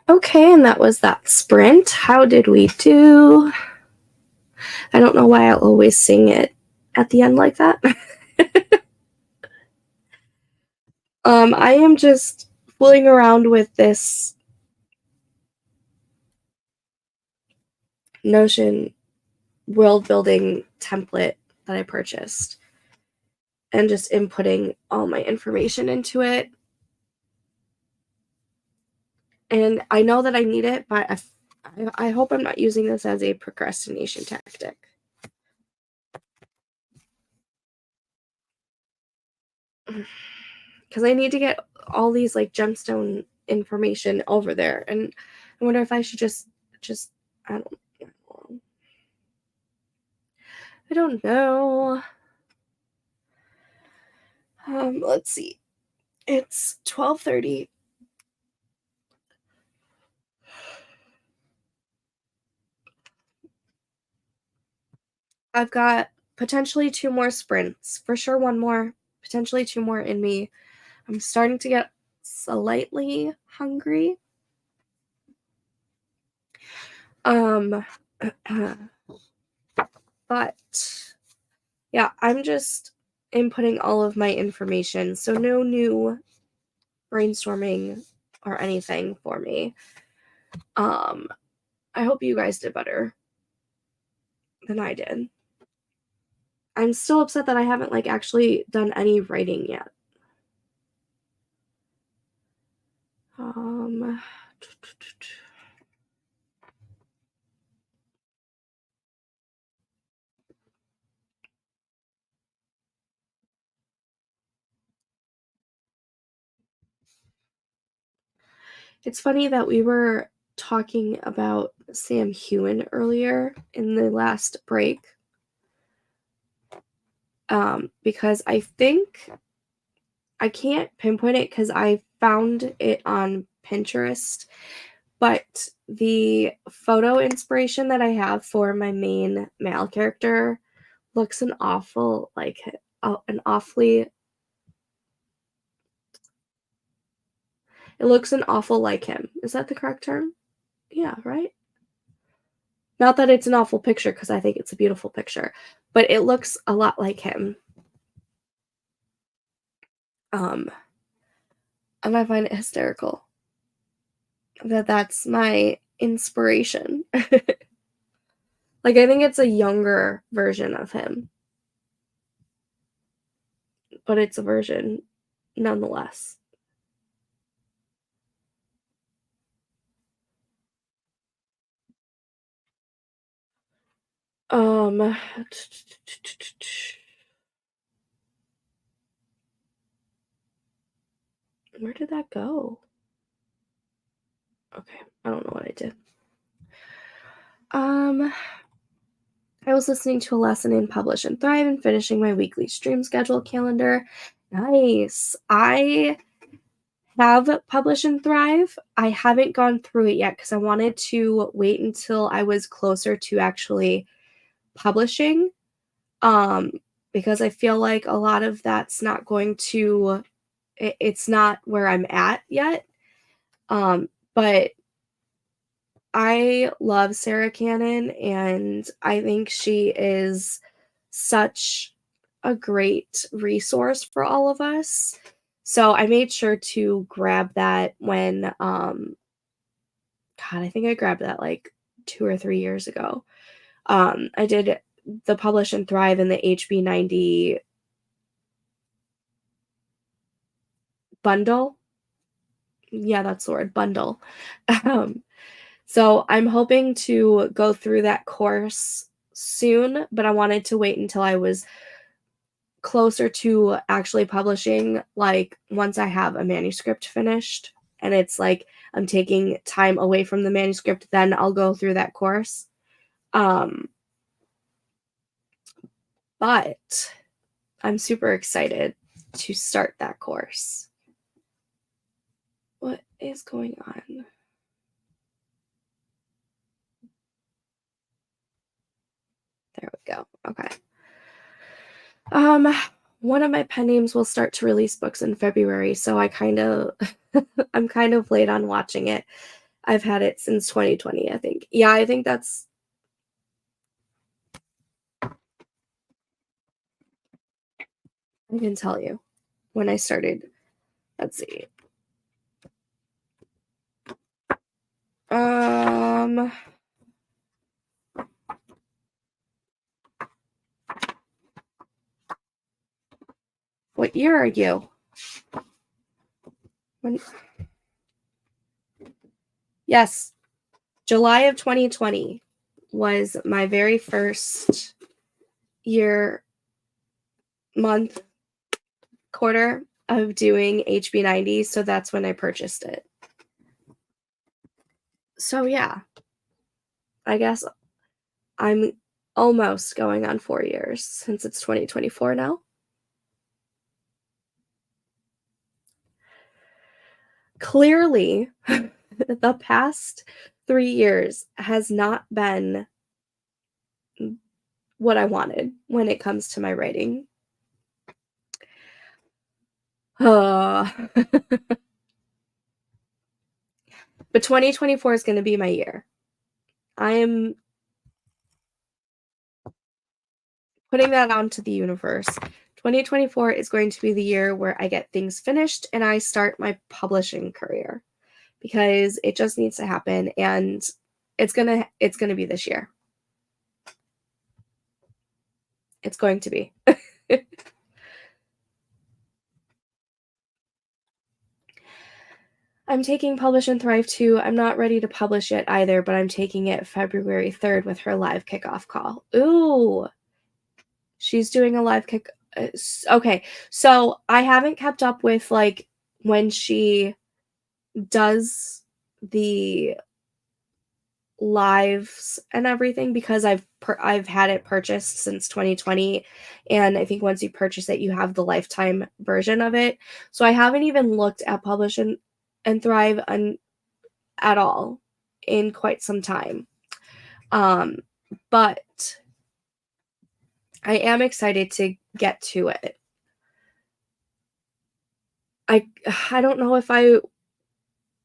Okay, and that was that sprint. How did we do? I don't know why I'll always sing it at the end like that. I am just fooling around with this Notion world building template that I purchased and just inputting all my information into it. And I know that I need it, but I hope I'm not using this as a procrastination tactic. Because I need to get all these like gemstone information over there. And I wonder if I should just I don't know. I don't know. Let's see. It's 12:30. I've got potentially 2 more sprints. For sure 1 more, potentially 2 more in me. I'm starting to get slightly hungry. But yeah, I'm just inputting all of my information. So no new brainstorming or anything for me. I hope you guys did better than I did. I'm still upset that I haven't like actually done any writing yet. It's funny that we were talking about Sam Hewen earlier in the last break. Because I think I can't pinpoint it because I found it on Pinterest, but the photo inspiration that I have for my main male character looks an awfully it looks an awful like him. Is that the correct term? Yeah, right? Not that it's an awful picture because I think it's a beautiful picture, but it looks a lot like him. And I find it hysterical that that's my inspiration. Like, I think it's a younger version of him, but it's a version nonetheless. Where did that go? Okay, I don't know what I did. I was listening to a lesson in Publish and Thrive and finishing my weekly stream schedule calendar. Nice. I have Publish and Thrive. I haven't gone through it yet because I wanted to wait until I was closer to actually publishing. Because I feel like a lot of that's not going to it's not where I'm at yet. But I love Sarah Cannon, and I think she is such a great resource for all of us. So I made sure to grab that when God, I think I grabbed that like 2 or 3 years ago. I did the Publish and Thrive in the HB90 bundle. Yeah, that's the word, bundle. Um, so I'm hoping to go through that course soon, but I wanted to wait until I was closer to actually publishing, like once I have a manuscript finished and it's like I'm taking time away from the manuscript, then I'll go through that course. But I'm super excited to start that course. What is going on? There we go. Okay. One of my pen names will start to release books in February, so I'm kind of late on watching it. I've had it since 2020, I think. Yeah, I think that's I can tell you when I started. Let's see. Um, what year are you? When? Yes, July of 2020 was my very first year, month, quarter of doing HB90, so that's when I purchased it. So yeah, I guess I'm almost going on 4 years since it's 2024 now. Clearly, the past 3 years has not been what I wanted when it comes to my writing. Uh, but 2024 is gonna be my year. I am putting that out into the universe. 2024 is going to be the year where I get things finished and I start my publishing career because it just needs to happen, and it's gonna be this year. It's going to be. I'm taking Publish and Thrive 2. I'm not ready to publish it either, but I'm taking it February 3rd with her live kickoff call. Ooh, she's doing a live kick. Okay, so I haven't kept up with like when she does the lives and everything because I've had it purchased since 2020, and I think once you purchase it you have the lifetime version of it. So I haven't even looked at Publish and Thrive at all in quite some time. But I am excited to get to it. I don't know if I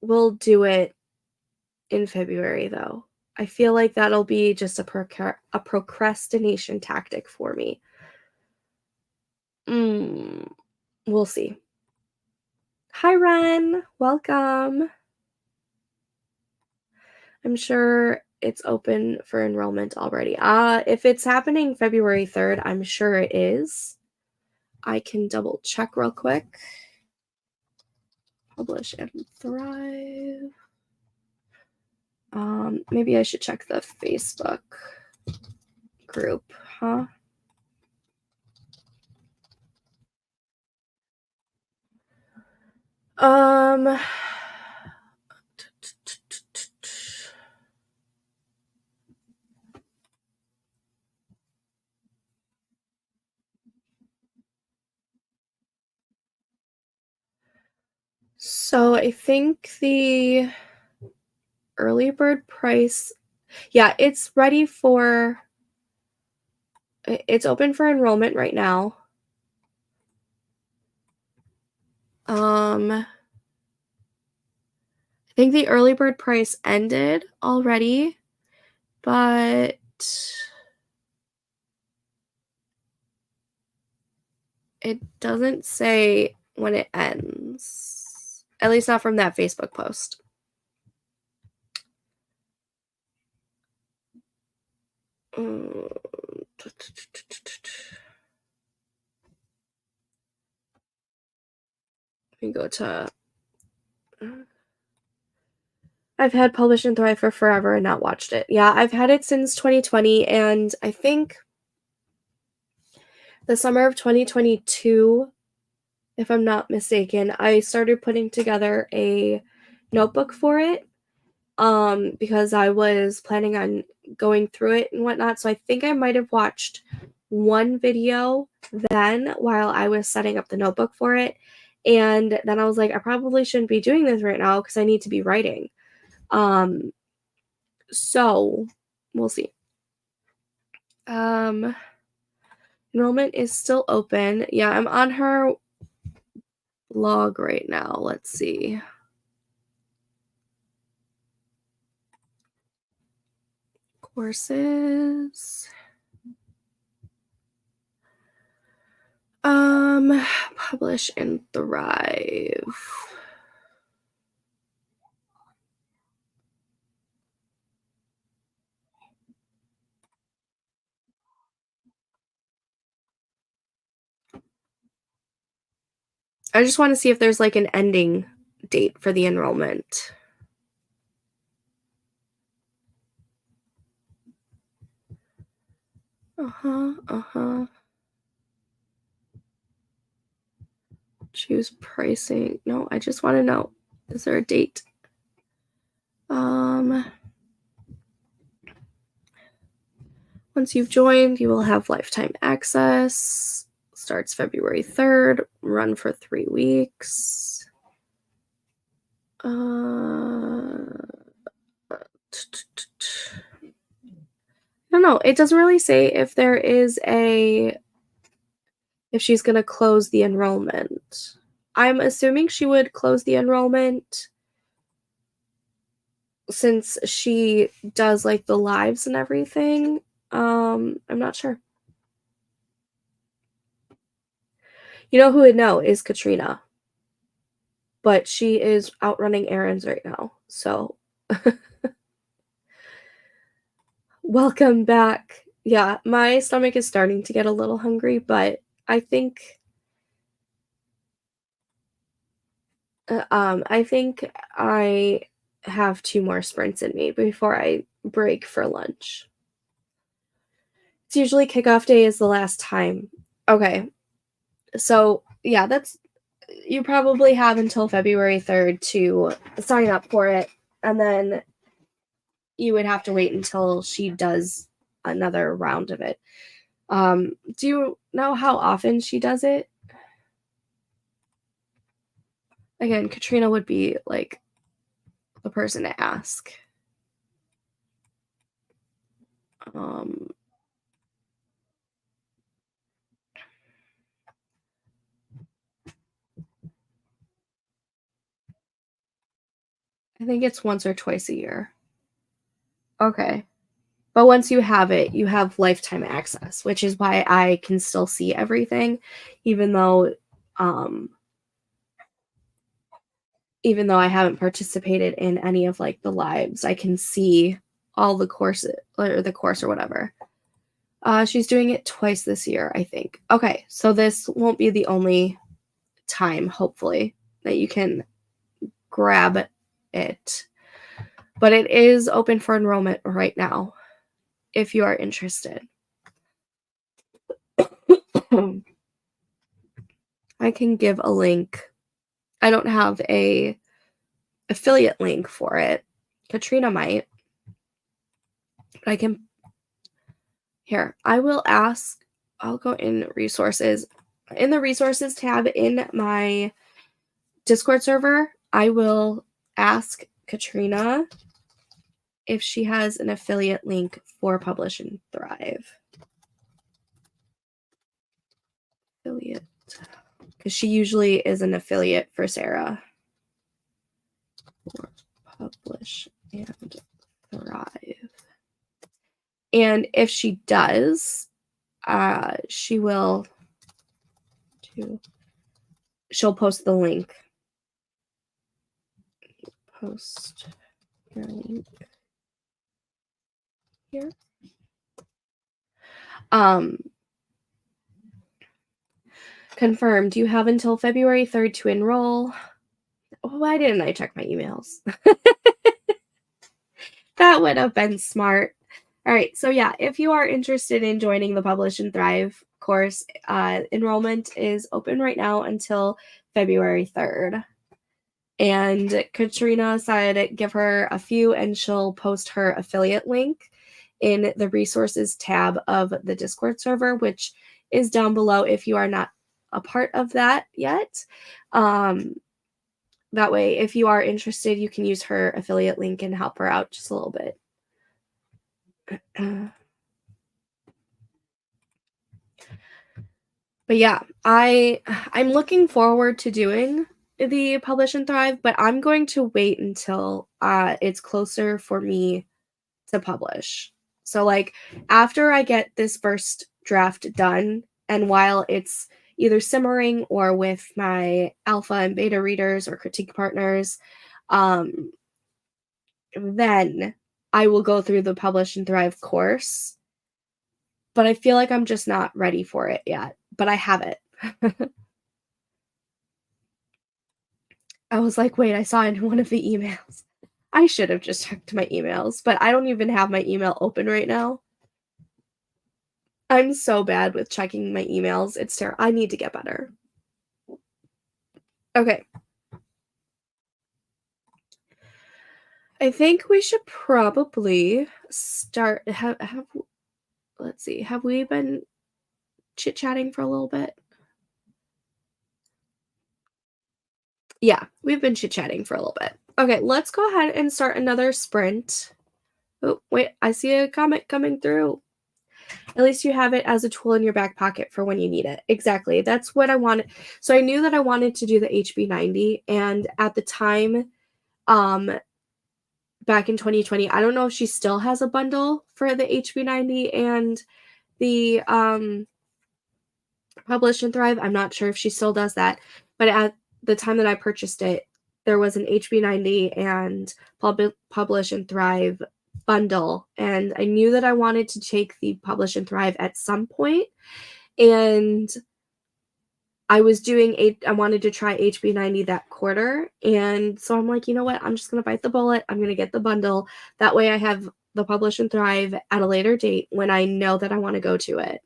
will do it in February though. I feel like that'll be just a procrastination tactic for me. We'll see. Hi, Ren. Welcome. I'm sure it's open for enrollment already. If it's happening February 3rd, I'm sure it is. I can double check real quick. Publish and Thrive. Maybe I should check the Facebook group, huh? So I think the early bird price, yeah, it's open for enrollment right now. I think the early bird price ended already, but it doesn't say when it ends. At least not from that Facebook post. Let me go to. I've had Publish and Thrive for forever and not watched it. Yeah, I've had it since 2020, and I think the summer of 2022, if I'm not mistaken, I started putting together a notebook for it because I was planning on going through it and whatnot. So I think I might have watched one video then while I was setting up the notebook for it. And then I was like, I probably shouldn't be doing this right now because I need to be writing. So we'll see. Enrollment is still open. Yeah, I'm on her blog right now. Let's see. Courses. Publish and thrive. I just want to see if there's like an ending date for the enrollment. Choose pricing. No, I just want to know, is there a date? Once you've joined, you will have lifetime access. Starts February 3rd, run for 3 weeks. I don't know. It doesn't really say if there is if she's going to close the enrollment. I'm assuming she would close the enrollment since she does like the lives and everything. I'm not sure. You know who would know is Katrina. But she is out running errands right now. So welcome back. Yeah, my stomach is starting to get a little hungry, but I think I have 2 more sprints in me before I break for lunch. It's usually kickoff day is the last time. Okay. So, yeah, you probably have until February 3rd to sign up for it, and then you would have to wait until she does another round of it. Do you know how often she does it? Again, Katrina would be like the person to ask. I think it's once or twice a year. Okay. But once you have it, you have lifetime access, which is why I can still see everything, even though I haven't participated in any of like the lives. I can see all the courses or the course or whatever. She's doing it twice this year, I think. Okay, so this won't be the only time, hopefully, that you can grab it. But it is open for enrollment right now, if you are interested. I can give a link. I don't have a affiliate link for it. Katrina might. But I can. Here, I will ask. I'll go in resources. In the resources tab in my Discord server, I will ask Katrina if she has an affiliate link for Publish and Thrive. Affiliate. Because she usually is an affiliate for Sarah. For Publish and Thrive. And if she does, she'll post the link. Post your link here. Confirmed. You have until February 3rd to enroll. Why didn't I check my emails? That would have been smart. All right. So yeah, if you are interested in joining the Publish and Thrive course, enrollment is open right now until February 3rd. And Katrina said give her a few and she'll post her affiliate link in the resources tab of the Discord server, which is down below if you are not a part of that yet. That way, if you are interested, you can use her affiliate link and help her out just a little bit. But yeah, I'm looking forward to doing the Publish and Thrive, but I'm going to wait until it's closer for me to publish. So, like, after I get this first draft done, and while it's either simmering or with my alpha and beta readers or critique partners, um, then I will go through the Publish and Thrive course. But I feel like I'm just not ready for it yet, but I have it. I was like, "Wait, I saw in one of the emails." I should have just checked my emails, but I don't even have my email open right now. I'm so bad with checking my emails, it's I need to get better. Okay. I think we should probably start have let's see, have we been chit-chatting for a little bit? Yeah, we've been chit-chatting for a little bit. Okay, let's go ahead and start another sprint. Oh, wait, I see a comment coming through. At least you have it as a tool in your back pocket for when you need it. Exactly. That's what I wanted. So I knew that I wanted to do the HB90, and at the time, um, back in 2020, I don't know if she still has a bundle for the HB90 and the Publish and Thrive. I'm not sure if she still does that, but at the time that I purchased it, there was an HB90 and Publish and Thrive bundle, and I knew that I wanted to take the Publish and Thrive at some point, and I wanted to try HB90 that quarter, and so I'm like, "You know what? I'm just gonna bite the bullet. I'm gonna get the bundle. That way I have the Publish and Thrive at a later date when I know that I wanna go to it."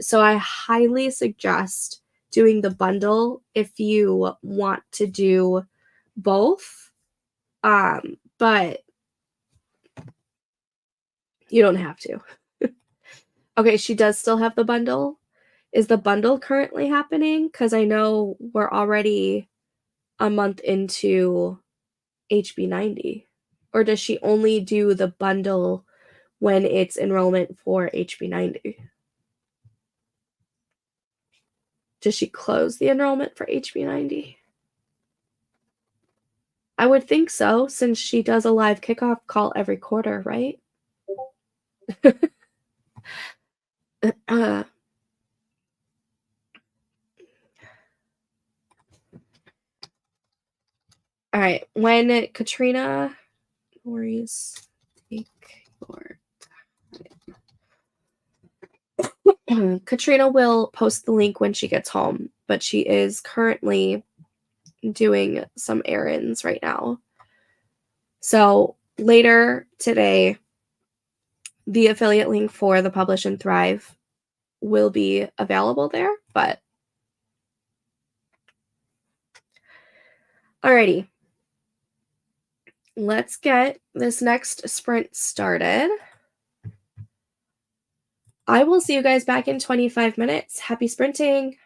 So I highly suggest doing the bundle if you want to do both, but you don't have to. Okay, she does still have the bundle. Is the bundle currently happening? Because I know we're already a month into HB90. Or does she only do the bundle when it's enrollment for HB90? Does she close the enrollment for HB90? I would think so, since she does a live kickoff call every quarter, right? Uh, all right. When Katrina worries, take your Katrina will post the link when she gets home, but she is currently doing some errands right now. So later today, the affiliate link for the Publish and Thrive will be available there, but alrighty. Let's get this next sprint started. I will see you guys back in 25 minutes. Happy sprinting.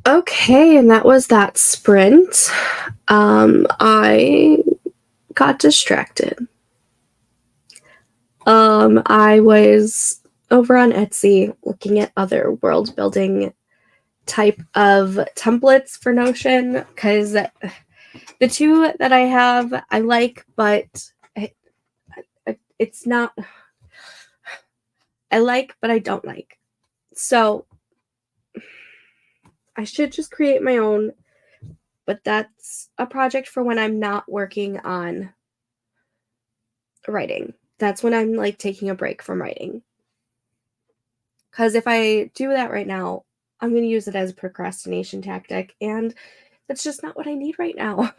Okay, and that was that sprint. I got distracted. I was over on Etsy looking at other world building type of templates for Notion because the two that I have I like, but it's not. I like, but I don't like. So I should just create my own, but that's a project for when I'm not working on writing. That's when I'm like taking a break from writing. Because if I do that right now, I'm going to use it as a procrastination tactic, and that's just not what I need right now.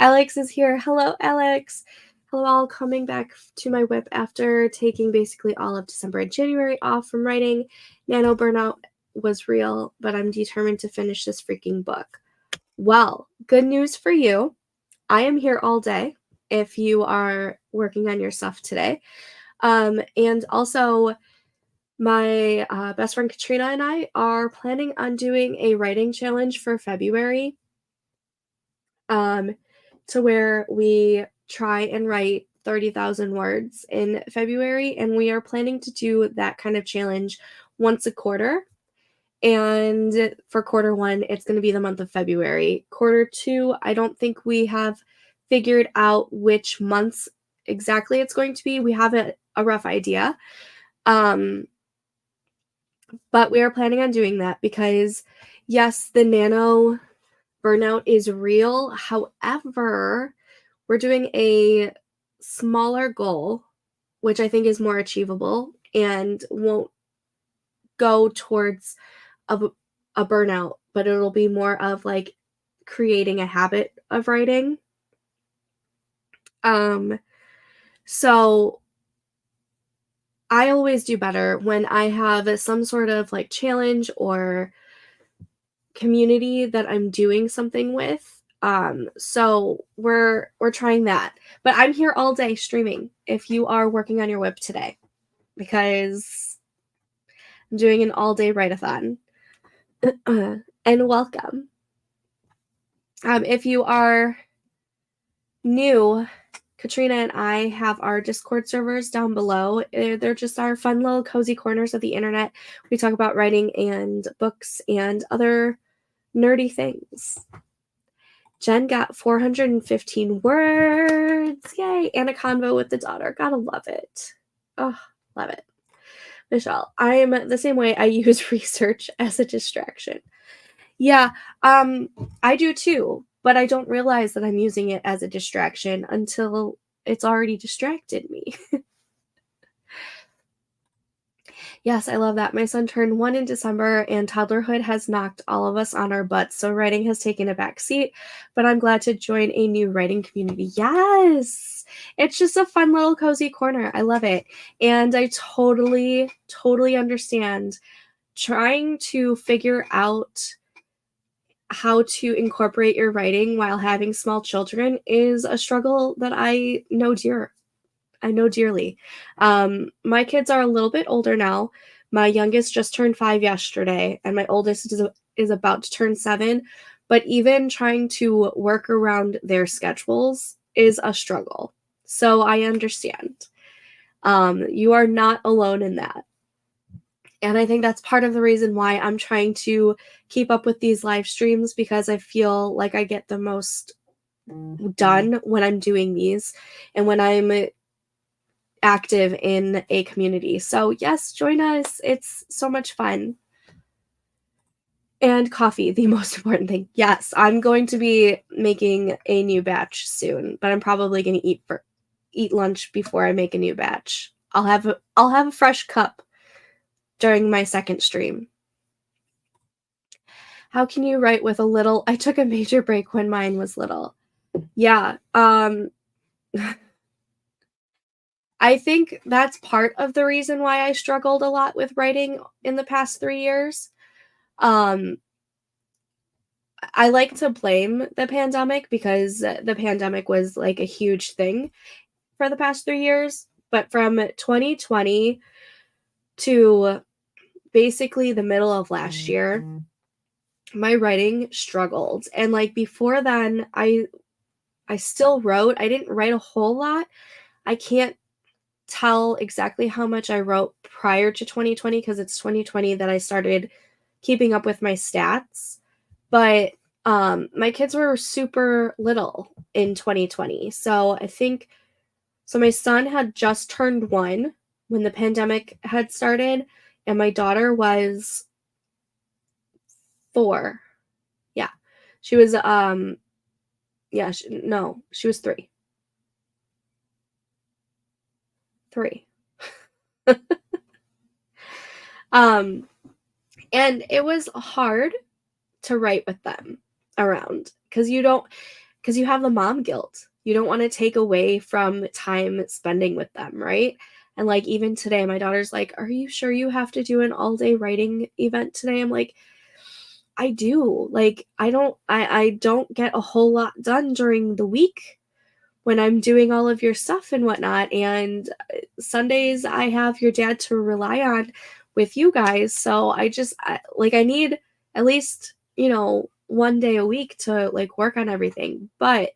Alex is here. Hello, Alex. Hello, all. Coming back to my whip after taking basically all of December and January off from writing. Nano burnout was real, but I'm determined to finish this freaking book. Well, good news for you. I am here all day if you are working on your stuff today. And also, my best friend Katrina and I are planning on doing a writing challenge for February, to where we try and write 30,000 words in February. And we are planning to do that kind of challenge once a quarter. And for quarter one, it's going to be the month of February. Quarter two, I don't think we have figured out which months exactly it's going to be. We have a rough idea. But we are planning on doing that because, yes, the nano burnout is real. However, we're doing a smaller goal, which I think is more achievable and won't go towards a, a burnout, but it'll be more of like creating a habit of writing. So I always do better when I have some sort of like challenge or community that I'm doing something with. So we're trying that. But I'm here all day streaming if you are working on your whip today because I'm doing an all-day write-a-thon. And welcome. If you are new, Katrina and I have our Discord servers down below. They're just our fun little cozy corners of the internet. We talk about writing and books and other nerdy things. Jen got 415 words. Yay. And a convo with the daughter. Gotta love it. Oh, love it. Michelle, I am the same way. I use research as a distraction. Yeah, I do too, but I don't realize that I'm using it as a distraction until it's already distracted me. Yes, I love that. My son turned 1 in December, and toddlerhood has knocked all of us on our butts, so writing has taken a back seat, but I'm glad to join a new writing community. Yes! It's just a fun little cozy corner. I love it. And I totally, totally understand trying to figure out how to incorporate your writing while having small children is a struggle that I know dearly. My kids are a little bit older now. My youngest just turned 5 yesterday, and my oldest is about to turn 7. But even trying to work around their schedules is a struggle. So I understand. You are not alone in that. And I think that's part of the reason why I'm trying to keep up with these live streams, because I feel like I get the most done when I'm doing these and when I'm active in a community. So yes, join us. It's so much fun. And coffee, the most important thing. Yes, I'm going to be making a new batch soon, but I'm probably going to eat lunch before I make a new batch. I'll have a fresh cup during my second stream. How can you write with a little? I took a major break when mine was little. Yeah, I think that's part of the reason why I struggled a lot with writing in the past 3 years. Um, I like to blame the pandemic because the pandemic was like a huge thing for the past 3 years, but from 2020 to basically the middle of last year, my writing struggled. And like before then, I still wrote. I didn't write a whole lot. I can't tell exactly how much I wrote prior to 2020 because it's 2020 that I started keeping up with my stats. But my kids were super little in 2020. So I think so my son had just turned 1 when the pandemic had started, and my daughter was 4. Yeah. She was yeah, no, she was 3. 3. Um and it was hard to write with them around because you have the mom guilt. You don't want to take away from time spending with them, right? And like even today, my daughter's like, "Are you sure you have to do an all-day writing event today?" I'm like, "I do. Like I don't get a whole lot done during the week when I'm doing all of your stuff and whatnot. And Sundays I have your dad to rely on with you guys. So I need at least, 1 day a week to like work on everything. But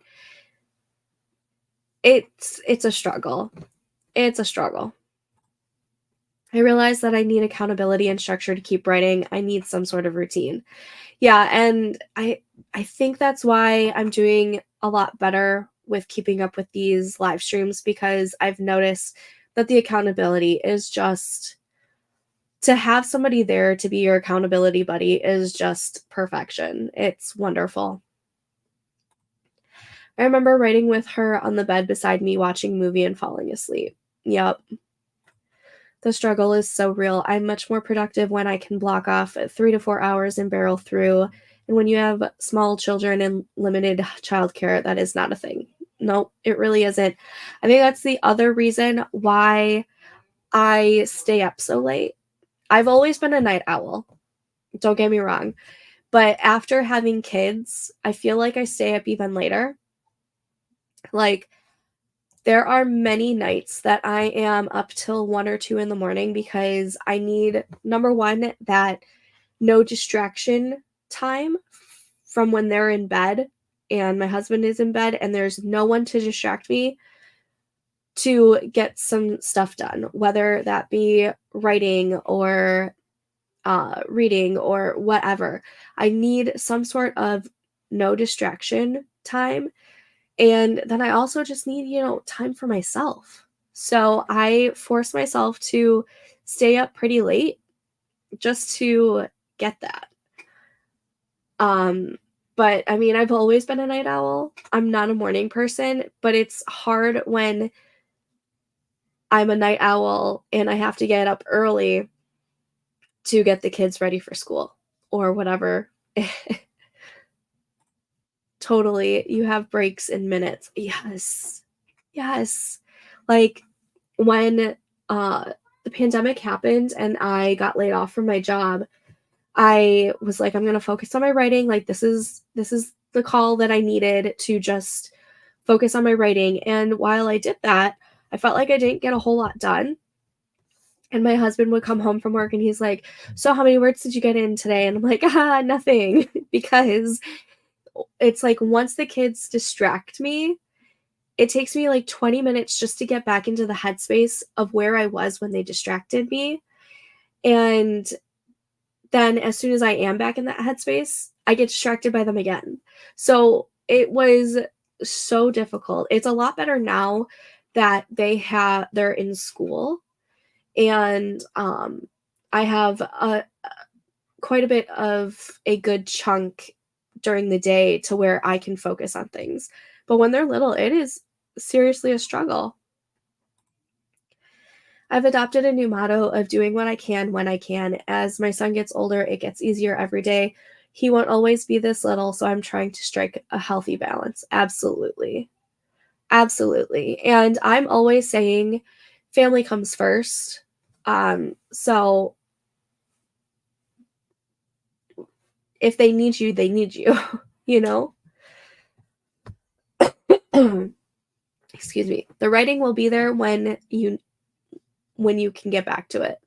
it's a struggle. It's a struggle. I realize that I need accountability and structure to keep writing. I need some sort of routine. Yeah, and I think that's why I'm doing a lot better with keeping up with these live streams because I've noticed that the accountability is just to have somebody there to be your accountability buddy is just perfection. It's wonderful. I remember writing with her on the bed beside me watching a movie and falling asleep. Yep. The struggle is so real. I'm much more productive when I can block off 3 to 4 hours and barrel through. And when you have small children and limited childcare, that is not a thing. No, it really isn't. I think that's the other reason why I stay up so late. I've always been a night owl. Don't get me wrong. But after having kids, I feel like I stay up even later. Like, there are many nights that I am up till 1 or 2 in the morning because I need, number one, that no distraction time from when they're in bed and my husband is in bed and there's no one to distract me to get some stuff done, whether that be writing or reading or whatever. I need some sort of no distraction time. And then I also just need, time for myself. So I force myself to stay up pretty late just to get that. Um, but I mean, I've always been a night owl. I'm not a morning person, but it's hard when I'm a night owl and I have to get up early to get the kids ready for school or whatever. Totally. You have breaks in minutes. Yes. Yes. Like when the pandemic happened and I got laid off from my job, I was like, I'm gonna focus on my writing. Like this is the call that I needed to just focus on my writing. And while I did that, I felt like I didn't get a whole lot done. And my husband would come home from work and he's like, "So how many words did you get in today?" And I'm like, nothing. Because it's like once the kids distract me, it takes me like 20 minutes just to get back into the headspace of where I was when they distracted me. And then as soon as I am back in that headspace, I get distracted by them again. So it was so difficult. It's a lot better now that they're in school and I have quite a bit of a good chunk during the day to where I can focus on things. But when they're little, it is seriously a struggle. I've adopted a new motto of doing what I can when I can. As my son gets older, it gets easier every day. He won't always be this little, so I'm trying to strike a healthy balance. Absolutely. Absolutely. And I'm always saying family comes first. So if they need you, they need you, you know? Excuse me. The writing will be there when you can get back to it.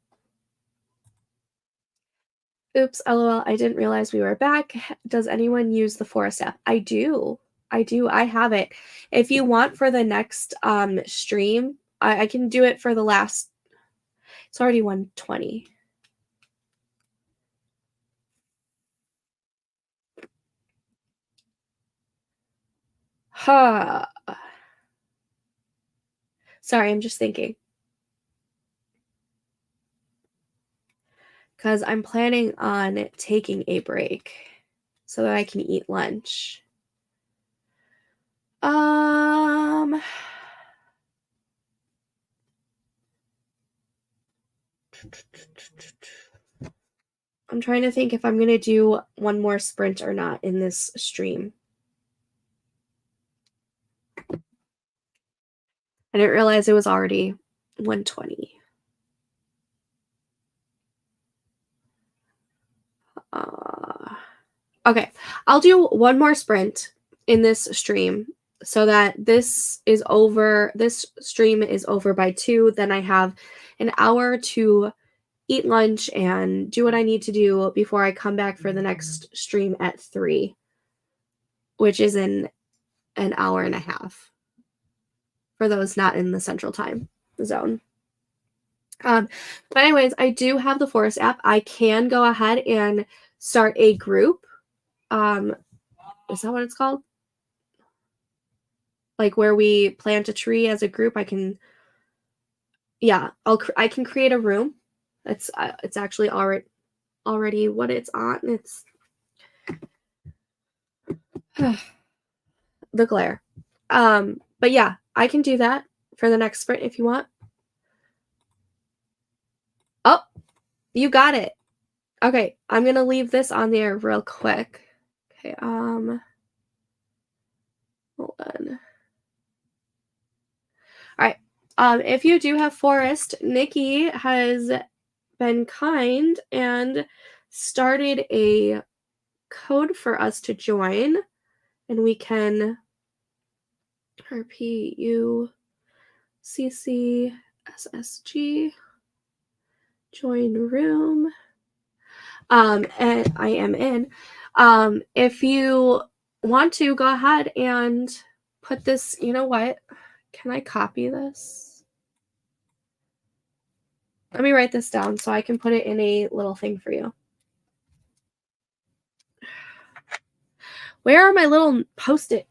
Oops, LOL, I didn't realize we were back. Does anyone use the forest app? I do. I have it. If you want for the next stream, I can do it for the last. It's already 1:20. Huh. Sorry, I'm just thinking. Because I'm planning on taking a break so that I can eat lunch. I'm trying to think if I'm going to do one more sprint or not in this stream. I didn't realize it was already 1:20. Okay, I'll do one more sprint in this stream so that this stream is over by 2. Then I have an hour to eat lunch and do what I need to do before I come back for the next stream at 3, which is in an hour and a half for those not in the central time zone. But anyways, I do have the Forest app. I can go ahead and start a group. Is that what it's called? Like where we plant a tree as a group. I can create a room. It's actually already what it's on. It's the glare. But yeah, I can do that for the next sprint if you want. Oh, you got it. Okay, I'm gonna leave this on there real quick. Okay, hold on. All right. If you do have Forest, Nikki has been kind and started a code for us to join, and we can RPUCCSSG join room. And I am in. If you want to, go ahead and put this. You know what? Can I copy this? Let me write this down so I can put it in a little thing for you. Where are my little Post-its?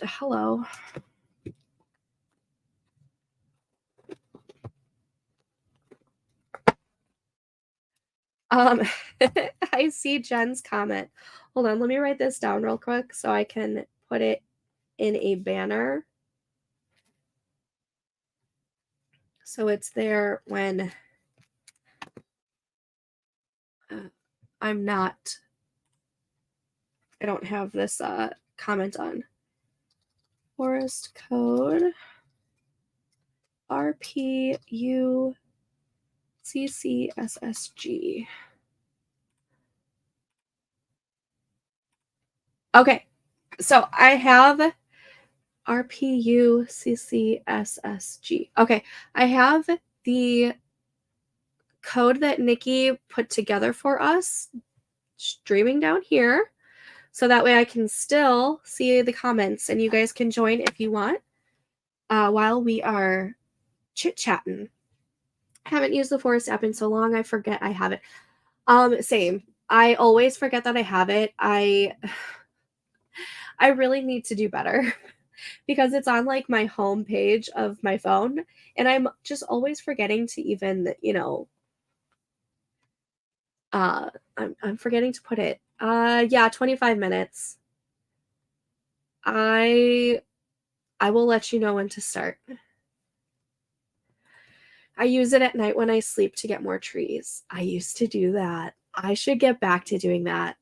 Hello. I see Jen's comment. Hold on, let me write this down real quick so I can put it in a banner. So it's there when I don't have this comment on. Forest code RPUCCSSG. Okay, so I have RPUCCSSG. Okay, I have the code that Nikki put together for us streaming down here. So that way I can still see the comments and you guys can join if you want while we are chit-chatting. I haven't used the Forest app in so long, I forget I have it. Same. I always forget that I have it. I really need to do better because it's on like my home page of my phone and I'm just always forgetting to even, I'm forgetting to put it. Yeah, 25 minutes. I will let you know when to start. I use it at night when I sleep to get more trees. I used to do that. I should get back to doing that.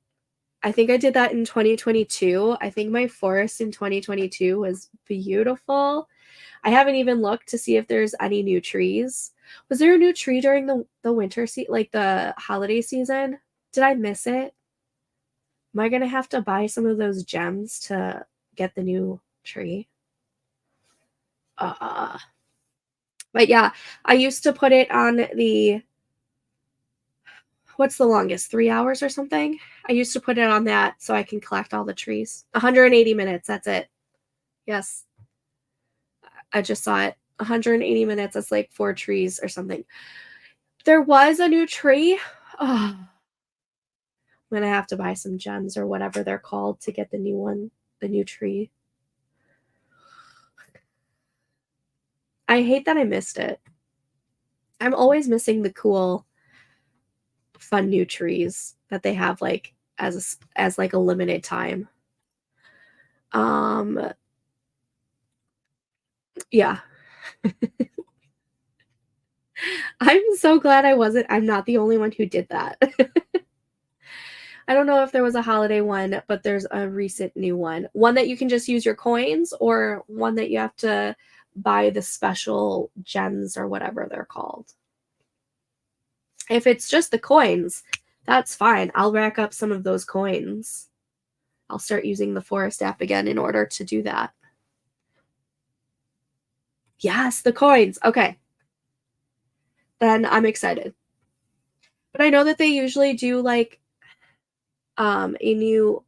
I think I did that in 2022. I think my forest in 2022 was beautiful. I haven't even looked to see if there's any new trees. Was there a new tree during the winter like the holiday season? Did I miss it? Am I going to have to buy some of those gems to get the new tree? But yeah, I used to put it on the what's the longest? 3 hours or something? I used to put it on that so I can collect all the trees. 180 minutes, that's it. Yes, I just saw it. 180 minutes, that's like 4 trees or something. There was a new tree. Oh, I'm gonna have to buy some gems or whatever they're called to get the new one, the new tree. I hate that I missed it. I'm always missing the cool, fun new trees that they have like as like a limited time. Um, yeah. I'm so glad I'm not the only one who did that. I don't know if there was a holiday one, but there's a recent new one. One that you can just use your coins or one that you have to buy the special gems or whatever they're called. If it's just the coins, that's fine. I'll rack up some of those coins. I'll start using the Forest app again in order to do that. Yes, the coins. Okay. Then I'm excited. But I know that they usually do like a new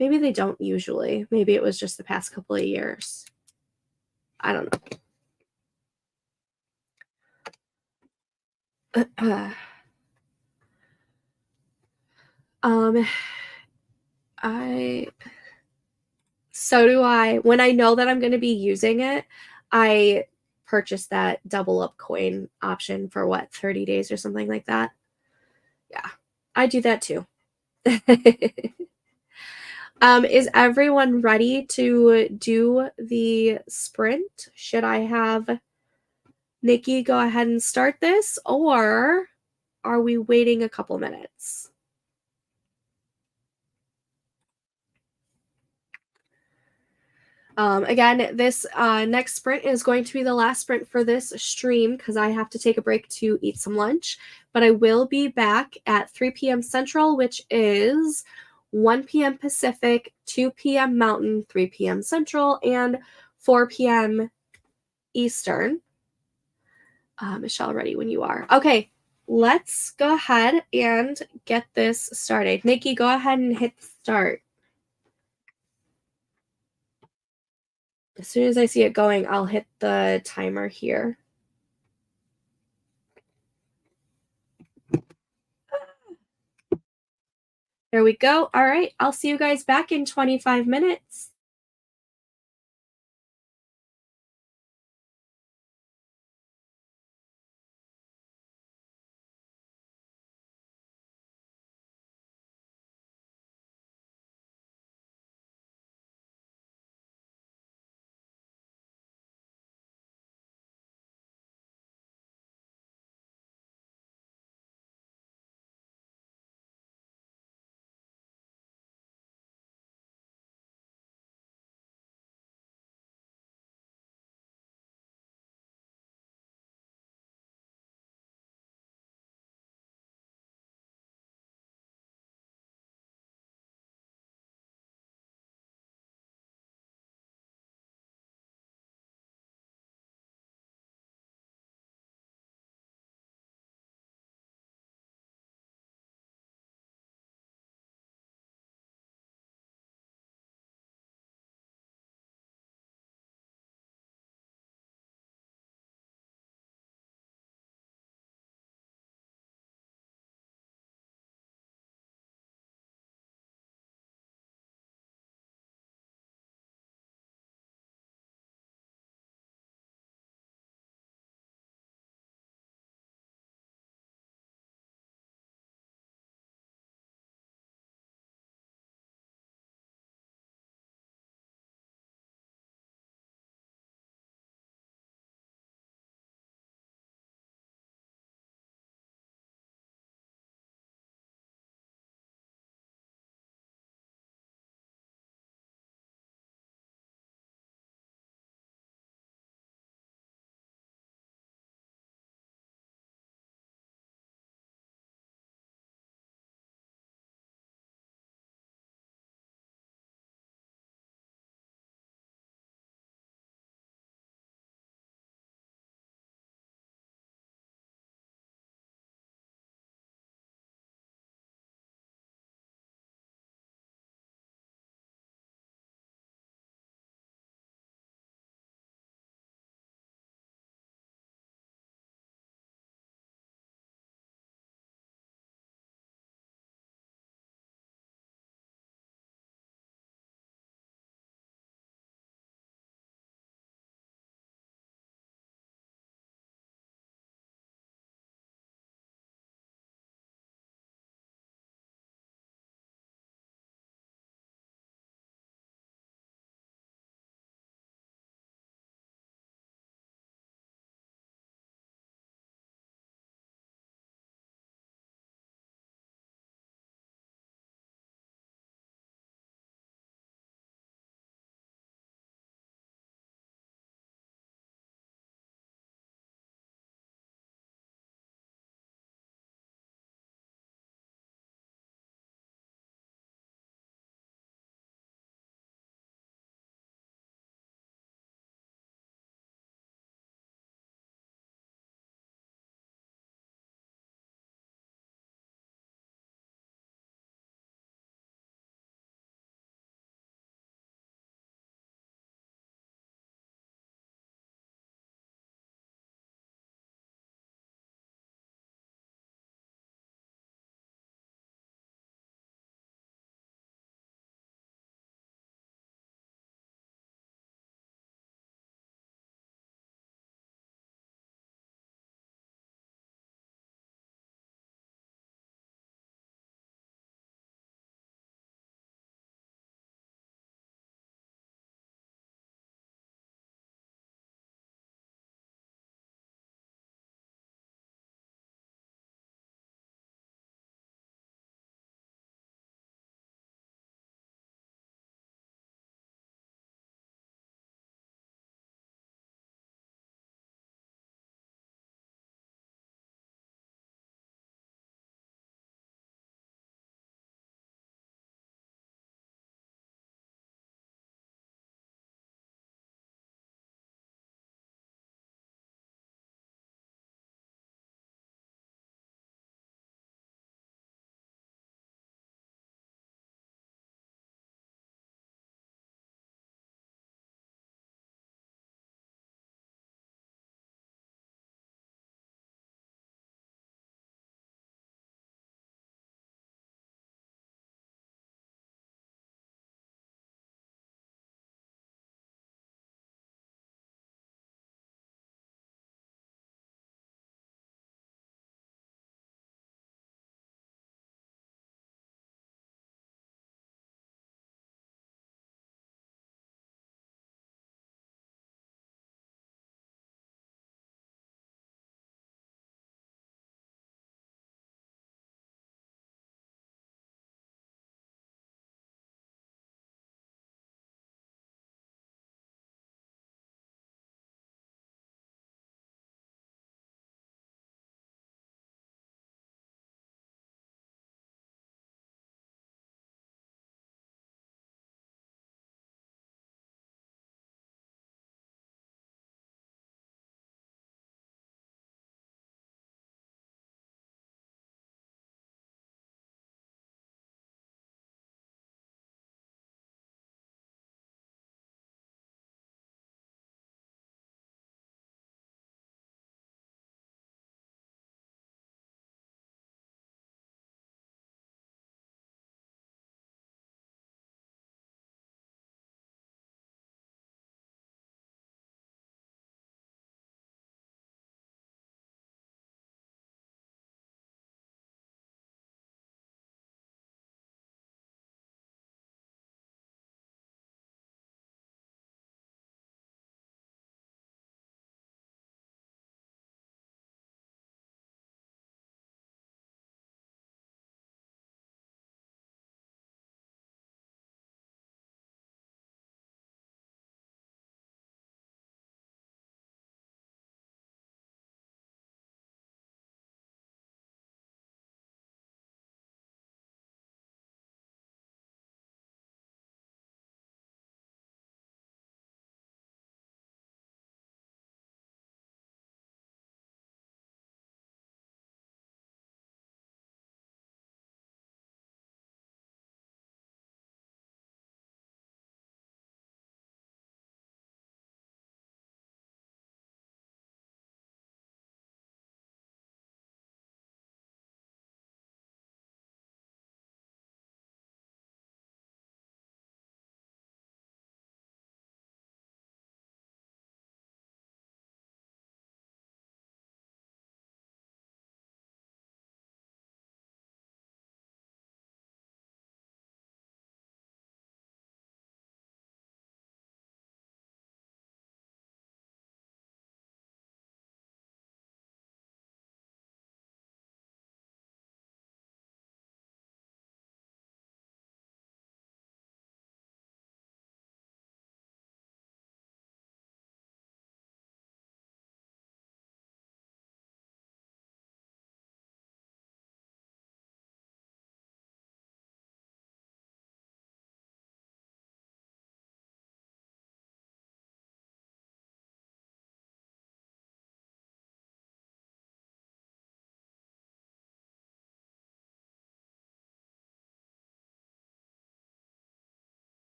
maybe they don't usually. Maybe it was just the past couple of years. I don't know. um I so do I. When I know that I'm going to be using it, I purchase that double up coin option for what, 30 days or something like that. Yeah. I do that too. Is everyone ready to do the sprint? Should I have Nikki go ahead and start this, or are we waiting a couple minutes? Again, this next sprint is going to be the last sprint for this stream because I have to take a break to eat some lunch. But I will be back at 3 p.m. Central, which is 1 p.m. Pacific, 2 p.m. Mountain, 3 p.m. Central, and 4 p.m. Eastern. Michelle, ready when you are. Okay, let's go ahead and get this started. Nikki, go ahead and hit start. As soon as I see it going, I'll hit the timer here. There we go. All right, I'll see you guys back in 25 minutes.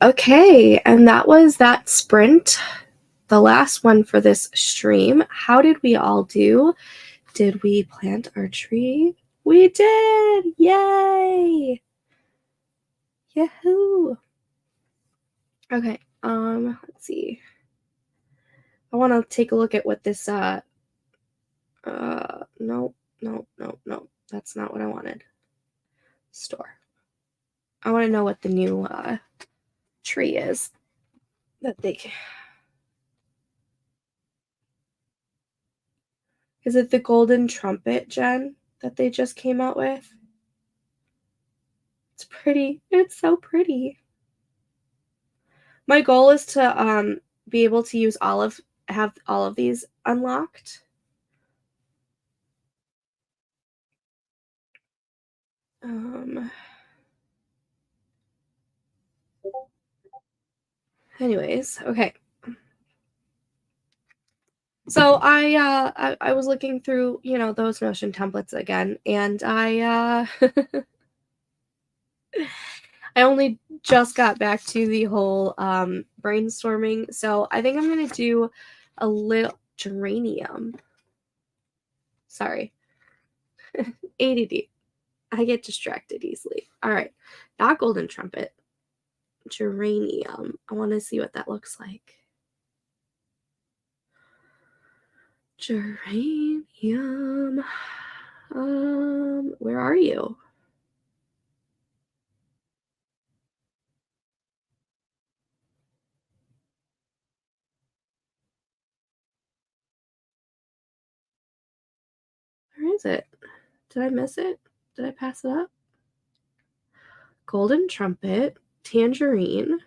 Okay, and that was that sprint, the last one for this stream. How did we all do? Did we plant our tree? We did! Yay! Yahoo! Okay, let's see. I want to take a look at what this, no, that's not what I wanted. Store. I want to know what the new, tree is that they... Is it the golden trumpet, Jen, that they just came out with? It's pretty. It's so pretty. My goal is to be able to use have all of these unlocked. Anyways, okay. So I was looking through, those Notion templates again, and I I only just got back to the whole brainstorming, so I think I'm gonna do a little geranium. Sorry. ADD. I get distracted easily. All right, not golden trumpet. Geranium. I want to see what that looks like. Geranium. Where are you? Where is it? Did I miss it? Did I pass it up? Golden trumpet, tangerine,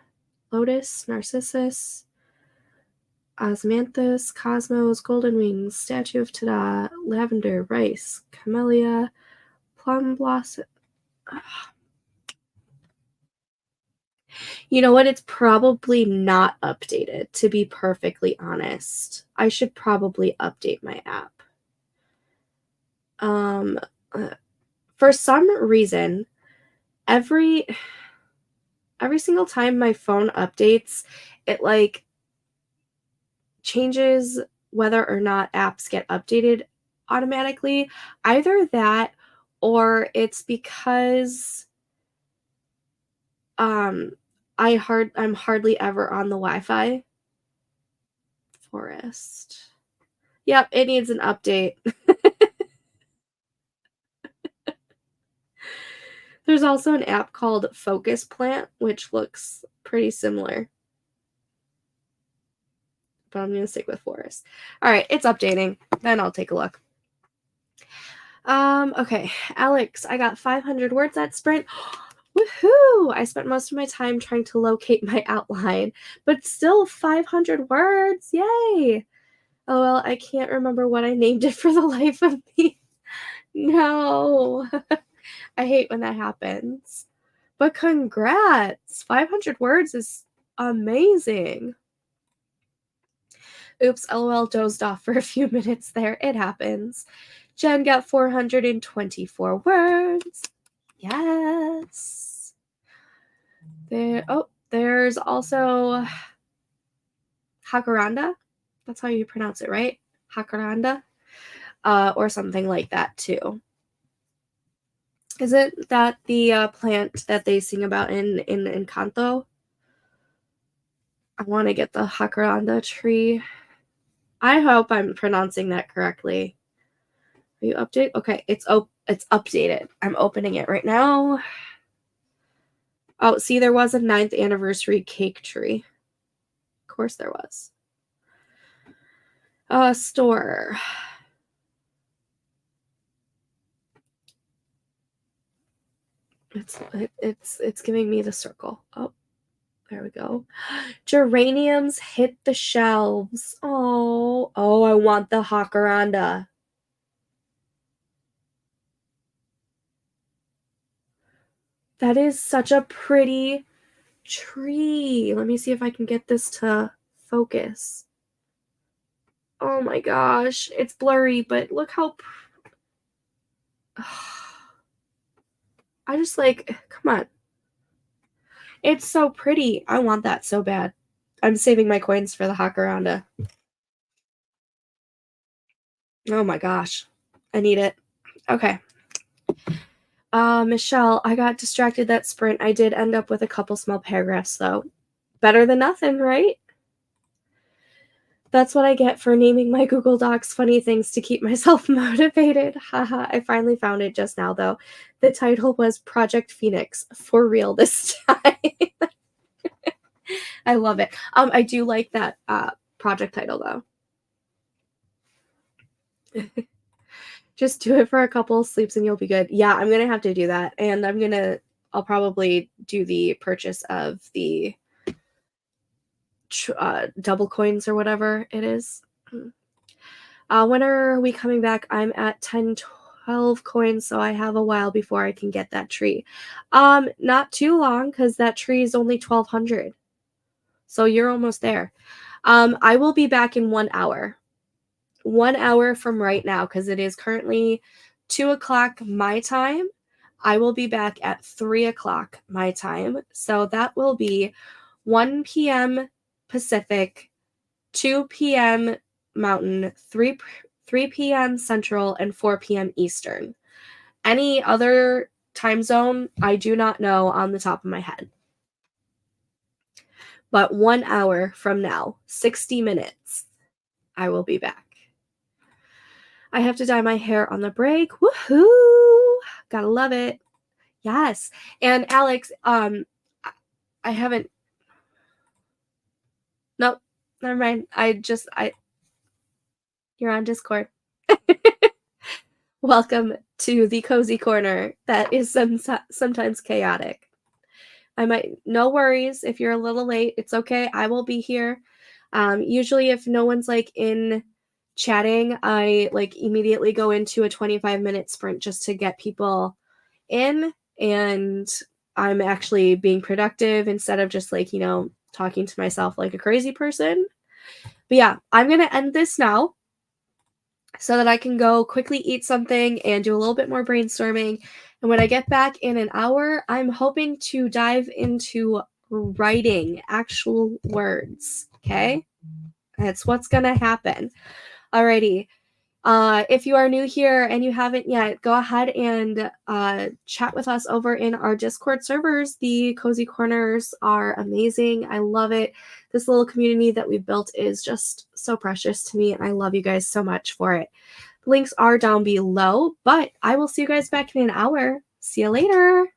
lotus, narcissus, osmanthus, cosmos, golden wings, statue of Tada, lavender, rice, camellia, plum blossom. You know what? It's probably not updated, to be perfectly honest. I should probably update my app. Um, for some reason, every single time my phone updates, it like changes whether or not apps get updated automatically. Either that or it's because I'm hardly ever on the Wi-Fi. Forest. Yep, it needs an update. There's also an app called Focus Plant, which looks pretty similar. But I'm going to stick with forest. All right, it's updating. Then I'll take a look. Okay, Alex, I got 500 words at sprint. Woohoo! I spent most of my time trying to locate my outline, but still 500 words. Yay! Oh, well, I can't remember what I named it for the life of me. No. I hate when that happens. But congrats! 500 words is amazing. Oops, LOL dozed off for a few minutes there. It happens. Jen got 424 words. Yes. There's also Hakaranda. That's how you pronounce it, right? Hakaranda. Or something like that too. Isn't that the plant that they sing about in Encanto? I want to get the Jacaranda tree. I hope I'm pronouncing that correctly. Are you updated? Okay, it's updated. I'm opening it right now. Oh, see, there was a 9th anniversary cake tree. Of course there was. Store. It's giving me the circle. Oh, there we go. Geraniums hit the shelves. Oh, I want the Jacaranda. That is such a pretty tree. Let me see if I can get this to focus. Oh my gosh, it's blurry, but look how I just come on. It's so pretty. I want that so bad. I'm saving my coins for the Hakaranda. Oh my gosh. I need it. Okay. Michelle, I got distracted that sprint. I did end up with a couple small paragraphs, though. Better than nothing, right? That's what I get for naming my Google Docs funny things to keep myself motivated. Haha, I finally found it just now, though. The title was Project Phoenix. For real this time. I love it. I do like that project title, though. Just do it for a couple sleeps and you'll be good. Yeah, I'm gonna have to do that. And I'll probably do the purchase of the double coins or whatever it is. When are we coming back? I'm at 10, 12 coins, so I have a while before I can get that tree. Not too long, because that tree is only 1,200. So you're almost there. I will be back in 1 hour. 1 hour from right now, because it is currently 2 o'clock my time. I will be back at 3 o'clock my time. So that will be 1 p.m. Pacific, 2 p.m. Mountain, 3 p.m. Central, and 4 p.m. Eastern. Any other time zone, I do not know on the top of my head. But 1 hour from now, 60 minutes, I will be back. I have to dye my hair on the break. Woohoo! Gotta love it. Yes. And Alex, I haven't. Nope. Never mind. You're on Discord. Welcome to the cozy corner that is sometimes chaotic. No worries if you're a little late. It's okay. I will be here. Usually if no one's like in chatting, I like immediately go into a 25-minute sprint just to get people in, and I'm actually being productive instead of just like, talking to myself like a crazy person. But yeah, I'm going to end this now so that I can go quickly eat something and do a little bit more brainstorming. And when I get back in an hour, I'm hoping to dive into writing actual words. Okay? That's what's going to happen. Alrighty. If you are new here and you haven't yet, go ahead and chat with us over in our Discord servers. The Cozy Corners are amazing. I love it. This little community that we've built is just so precious to me, and I love you guys so much for it. The links are down below, but I will see you guys back in an hour. See you later.